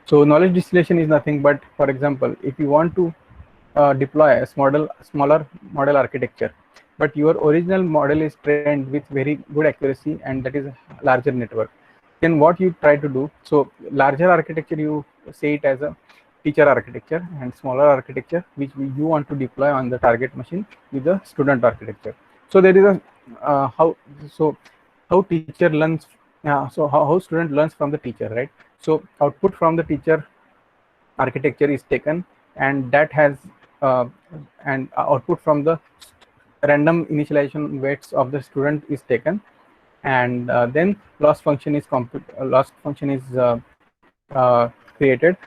So knowledge distillation is nothing but, for example, if you want to deploy a smaller model architecture, but your original model is trained with very good accuracy, and that is a larger network, then what you try to do, so larger architecture, you say it as a teacher architecture, and smaller architecture which you want to deploy on the target machine with the student architecture. So there is a how teacher learns, so how student learns from the teacher, right? So output from the teacher architecture is taken, and that has and output from the random initialization weights of the student is taken, and then loss function is created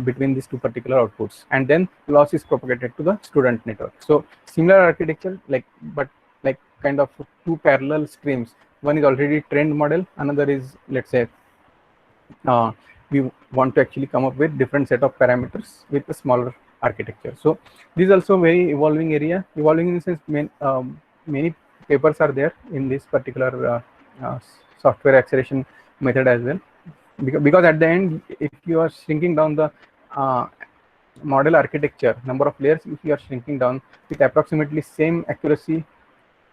between these two particular outputs, and then loss is propagated to the student network. So similar architecture, like, but like kind of two parallel streams. One is already trained model, another is, let's say, we want to actually come up with different set of parameters with a smaller architecture. So this is also very evolving area. Evolving in the sense, many papers are there in this particular software acceleration method as well, because at the end, if you are shrinking down the model architecture number of layers, if you are shrinking down with approximately same accuracy,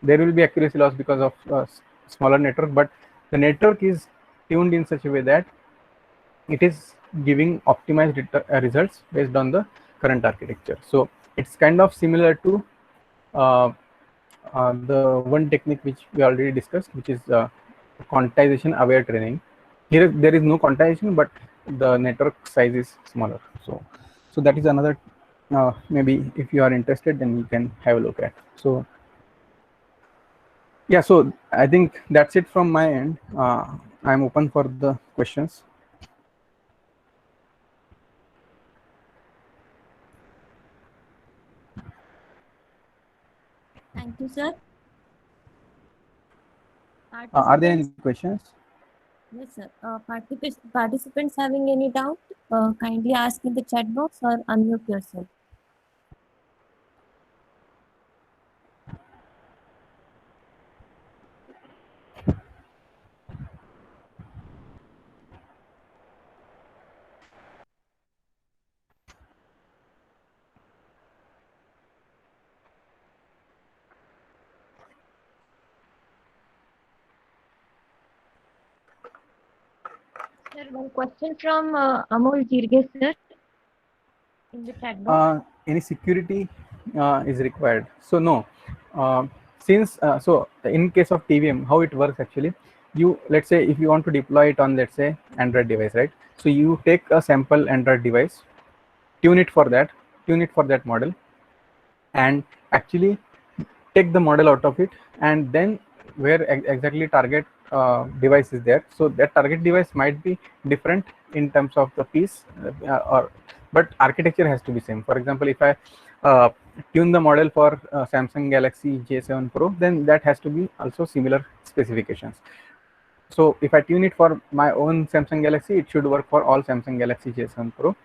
there will be accuracy loss because of smaller network, but the network is tuned in such a way that it is giving optimized results based on the current architecture. So it's kind of similar to the one technique which we already discussed, which is quantization aware training. Here there is no quantization, but the network size is smaller. So that is another, maybe if you are interested, then you can have a look at. So yeah, so I think that's it from my end. I'm open for the questions. Thank you, sir. Are there any questions? Yes, sir. Participants having any doubt, kindly ask in the chat box or unmute yourself. Sir, one question from Amol Jirge, sir, in the chat box. Any security is required. So no, since so in case of TVM, how it works actually, you, let's say if you want to deploy it on, let's say, Android device, right? So you take a sample Android device, tune it for that model, and actually take the model out of it, and then where exactly target device is there. So that target device might be different in terms of the piece, but architecture has to be same. For example, if I tune the model for Samsung Galaxy J7 Pro, then that has to be also similar specifications. So if I tune it for my own Samsung Galaxy, it should work for all Samsung Galaxy J7 Pro.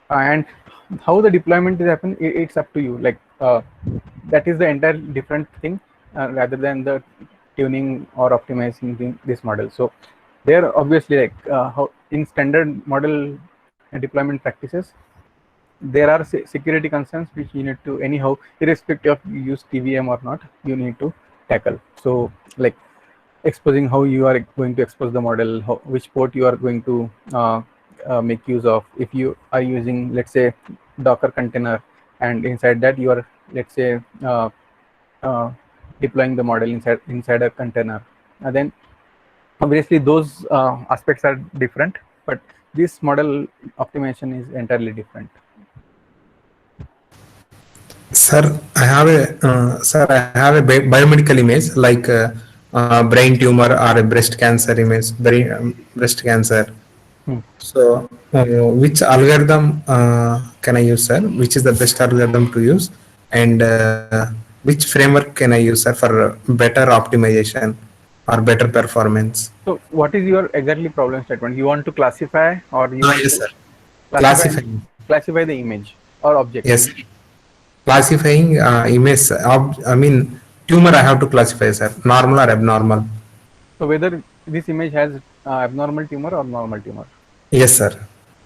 And how the deployment is happen, it's up to you. Like that is the entire different thing rather than the tuning or optimizing this model. So there obviously, like how in standard model deployment practices, there are security concerns which you need to anyhow, irrespective of you use TVM or not, you need to tackle. So like exposing, how you are going to expose the model, which port you are going to make use of. If you are using, let's say, Docker container, and inside that you are, let's say, deploying the model inside a container, then obviously those aspects are different, but this model optimization is entirely different. Sir, I have a biomedical image like brain tumor or a breast cancer image, breast cancer. So, which algorithm can I use, sir? Which is the best algorithm to use, and which framework can I use, sir, for better optimization or better performance? So, what is your exactly problem statement? You want to classify, or you want Yes, to sir. Classify the image or object? Yes. Classifying image. I mean, tumor. I have to classify, sir. Normal or abnormal. So whether this image has abnormal tumor or normal tumor? Yes, sir.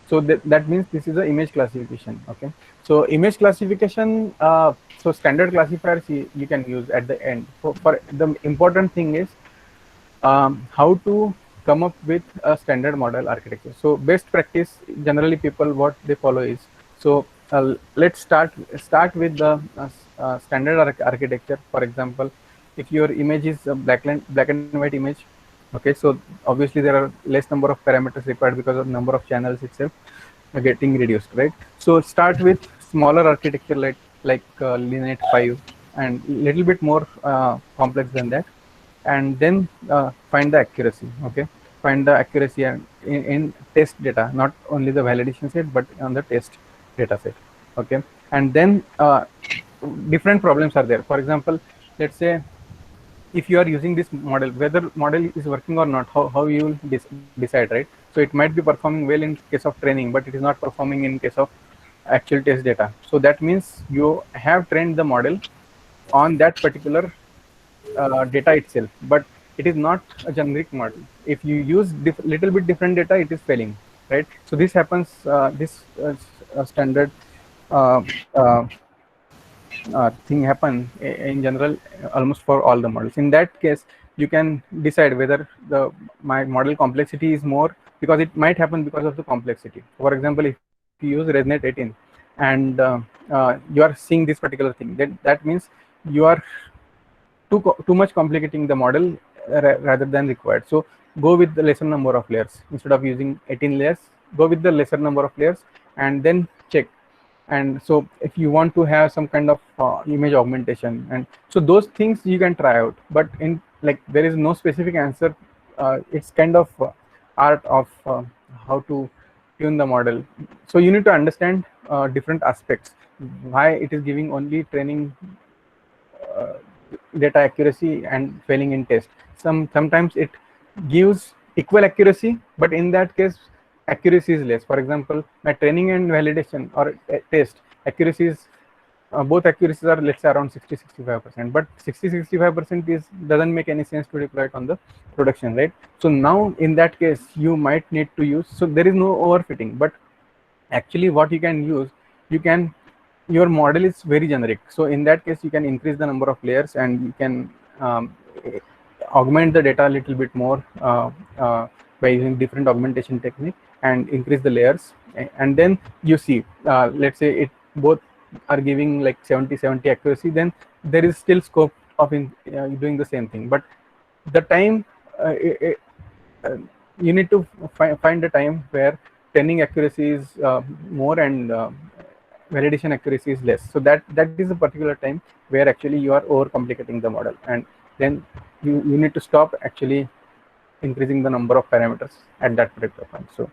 So that means this is the image classification. Okay. So image classification. So standard classifiers you can use at the end. For the important thing is how to come up with a standard model architecture. So best practice, generally people what they follow is, so let's start with the standard architecture. For example, if your image is a black and white image, okay, so obviously there are less number of parameters required because of number of channels itself getting reduced, right? So start with smaller architecture like Lineate 5 and little bit more complex than that, and then find the accuracy. Okay, find the accuracy in test data, not only the validation set but on the test data set. Okay, and then different problems are there. For example, let's say if you are using this model, whether model is working or not, how you will decide, right? So it might be performing well in case of training, but it is not performing in case of actual test data. So that means you have trained the model on that particular data itself, but it is not a generic model. If you use little bit different data, it is failing, right? So this happens, this standard thing happen in general almost for all the models. In that case, you can decide whether my model complexity is more, because it might happen because of the complexity. For example, if you use ResNet 18 and you are seeing this particular thing, then that means you are too much complicating the model rather than required. So go with the lesser number of layers. Instead of using 18 layers, go with the lesser number of layers and then check. And so if you want to have some kind of image augmentation, and so those things you can try out, but in like there is no specific answer. It's kind of art of how to tune the model. So you need to understand different aspects, why it is giving only training data accuracy and failing in test. Sometimes it gives equal accuracy, but in that case accuracy is less. For example, my training and validation or test accuracy is both accuracies are, let's say, around 60-65%, but 60-65% is doesn't make any sense to deploy it on the production, right? So now in that case you might need to use, so there is no overfitting, but actually what you can use, your model is very generic, so in that case you can increase the number of layers and you can augment the data a little bit more by using different augmentation technique and increase the layers. And then you see, let's say it both are giving like 70 accuracy, then there is still scope of doing the same thing. But the time, uh, you need to find a time where training accuracy is more and validation accuracy is less. So that is a particular time where actually you are overcomplicating the model, and then you need to stop actually increasing the number of parameters at that particular point. So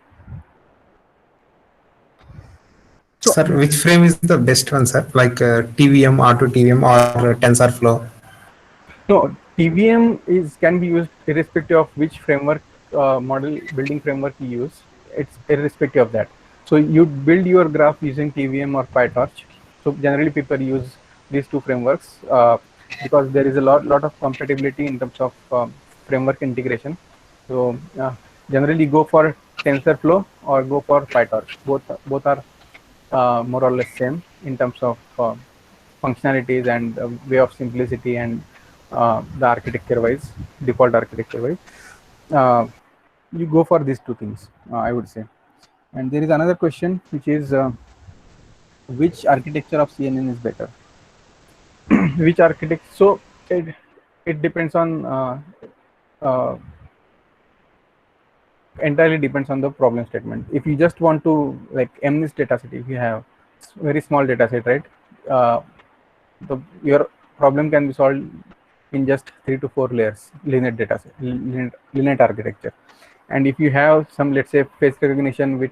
Sir, which frame is the best one, sir? Like TVM, R2TVM, or TensorFlow? no, TVM can be used irrespective of which framework, model building framework you use. It's irrespective of that. So you build your graph using TVM or PyTorch. So generally people use these two frameworks because there is a lot of compatibility in terms of framework integration. So generally go for TensorFlow or go for PyTorch. Both are more or less same in terms of functionalities and way of simplicity and the architecture wise, default architecture wise. You go for these two things, I would say. And there is another question, which is which architecture of CNN is better? Which architect? So it depends on entirely depends on the problem statement. If you just want to like MNIST dataset, if you have very small dataset, right? Your problem can be solved in just 3 to 4 layers, linear dataset, linear architecture. And if you have some, let's say, face recognition with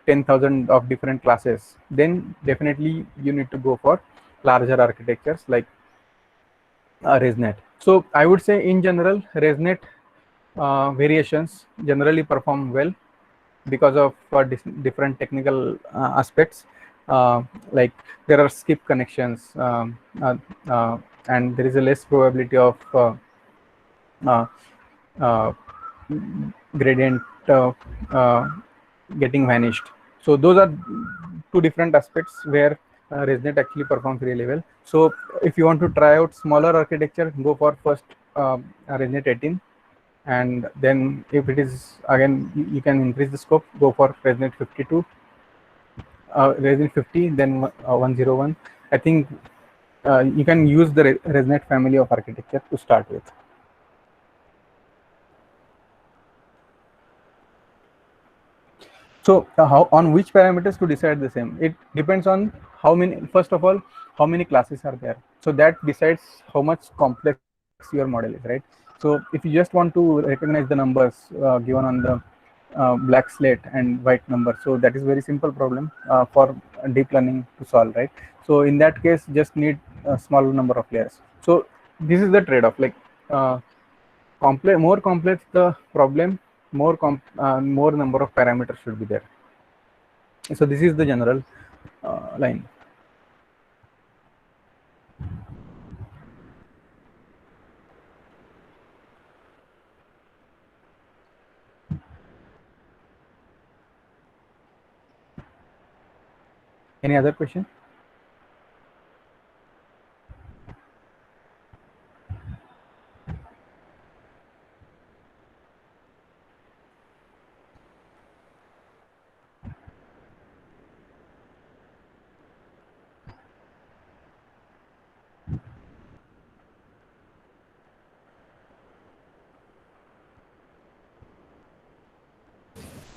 10,000 of different classes, then definitely you need to go for larger architectures like ResNet. So I would say in general, ResNet variations generally perform well because of different technical aspects. Like there are skip connections, and there is a less probability of gradient getting vanished. So those are two different aspects where ResNet actually performs really well. So if you want to try out smaller architecture, go for first ResNet 18, and then if it is again you can increase the scope, go for ResNet 52, ResNet 50, then 101. I think you can use the ResNet family of architecture to start with. So how on which parameters to decide the same? It depends on how many. First of all, how many classes are there. So that decides how much complex your model is, right? So if you just want to recognize the numbers given on the black slate and white number, so that is very simple problem for deep learning to solve, right? So in that case, just need a smaller number of layers. So this is the trade-off. Like more complex the problem, more number of parameters should be there. So this is the general line. Any other question?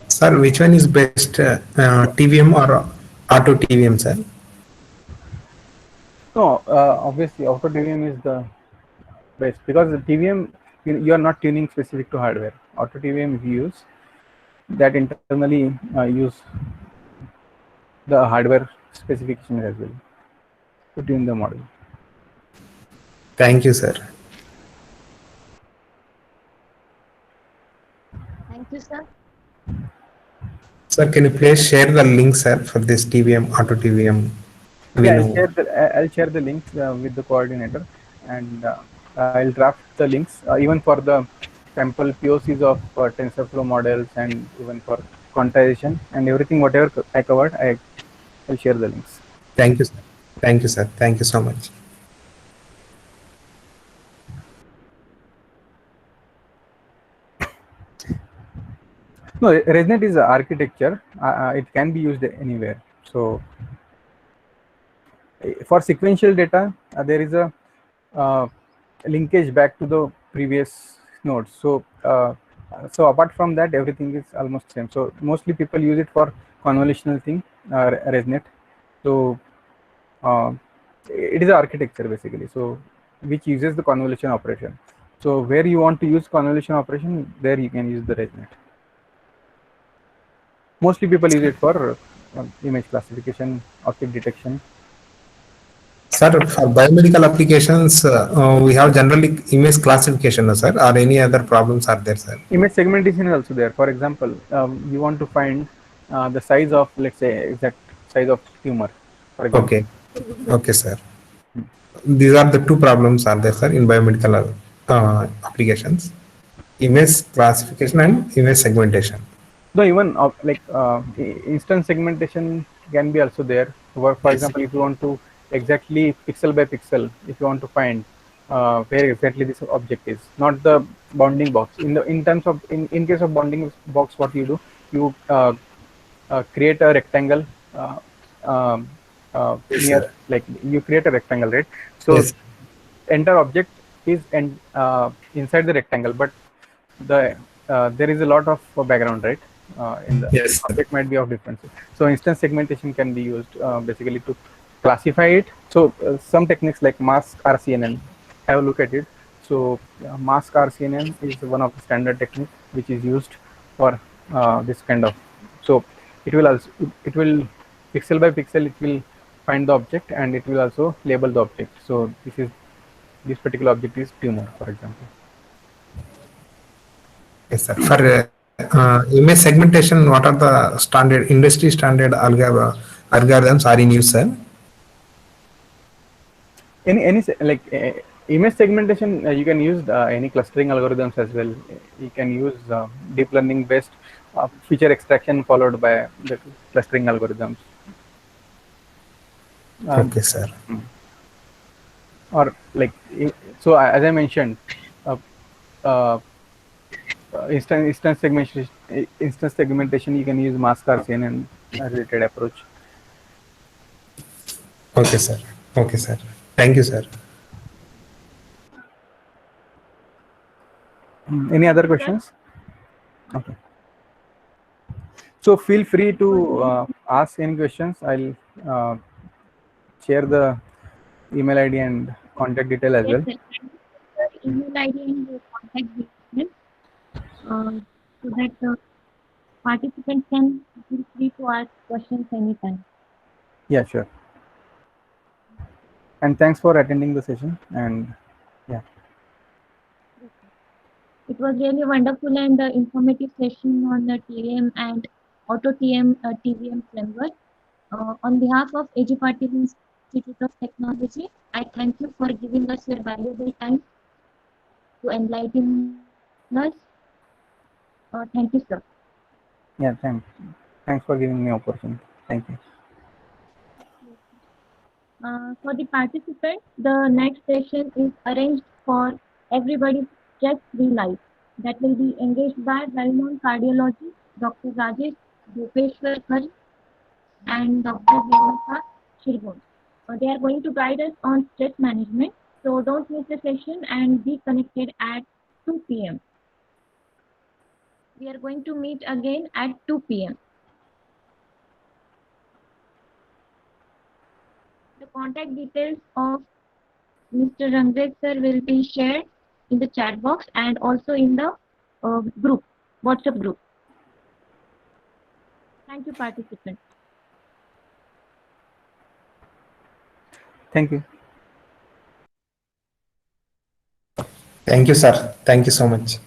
Sir, which one is best, TVM or R2TVM, sir? No, obviously auto TVM is the best because the TVM you are not tuning specific to hardware. Auto TVM you use that internally use the hardware specification as well to tune the model. Thank you, sir. Thank you, sir. Sir, can you please share the link, sir, for this TVM, R2TVM? Yeah, I'll share the links with the coordinator, and I'll draft the links even for the sample POCs of TensorFlow models, and even for quantization and everything, whatever I covered, I'll share the links. Thank you, sir. Thank you, sir. Thank you so much. No, ResNet is architecture. It can be used anywhere. So for sequential data, there is a linkage back to the previous nodes. So apart from that, everything is almost same. So mostly people use it for convolutional thing, ResNet. So it is architecture basically. So which uses the convolution operation. So where you want to use convolution operation, there you can use the ResNet. Mostly people use it for image classification, object detection. Sir, for biomedical applications, we have generally image classification, no, sir, or any other problems are there, sir? Image segmentation is also there. For example, you want to find the size of, let's say, exact size of tumor, for example. Okay. Okay, sir. These are the two problems are there, sir, in biomedical applications: image classification and image segmentation. No, even instance segmentation can be also there. For example, if you want to exactly pixel by pixel, if you want to find where exactly this object is, not the bounding box. In terms of in case of bounding box, what you do, you create a rectangle Yes, near, sir. like you create a rectangle, right? So Yes. entire object is inside the rectangle, but there is a lot of background, right? In the Yes, sir. object might be of difference. So instance segmentation can be used basically to classify it. So some techniques like mask RCNN, have a look at it. So mask RCNN is one of the standard techniques which is used for this kind of. So it will also it will pixel by pixel, it will find the object and it will also label the object. So this particular object is tumor, for example. Yes, sir. For image segmentation, what are the standard industry standard algorithms are in use, sir? Like image segmentation, you can use any clustering algorithms as well. You can use deep learning based feature extraction followed by the clustering algorithms. Okay, sir. Or like so as I mentioned, uh, uh, instance segmentation, you can use mask RCNN related approach. Okay, sir. Okay, sir. Thank you, sir. Any other questions? Okay. So feel free to ask any questions. I'll share the email ID and contact detail as Yes, well. sir. Email ID and your contact details, so that participants can feel free to ask questions anytime. Yeah, sure. And thanks for attending the session. And yeah. It was really wonderful and informative session on the TVM and Auto TVM framework. On behalf of AG Patil Institute of Technology, I thank you for giving us your valuable time to enlighten us. Thank you, sir. Yeah, thanks for giving me opportunity. Thank you. For the participants, the next session is arranged for everybody's stress-free life. That will be engaged by well-known cardiologist Dr. Rajesh Bhupeshwar Kar and Dr. Hemanta Shirgun. They are going to guide us on stress management. So don't miss the session and be connected at 2 p.m. We are going to meet again at 2 p.m. The contact details of Mr. Rangred sir will be shared in the chat box and also in the group, WhatsApp group. Thank you, participants. Thank you. Thank you, sir. Thank you so much.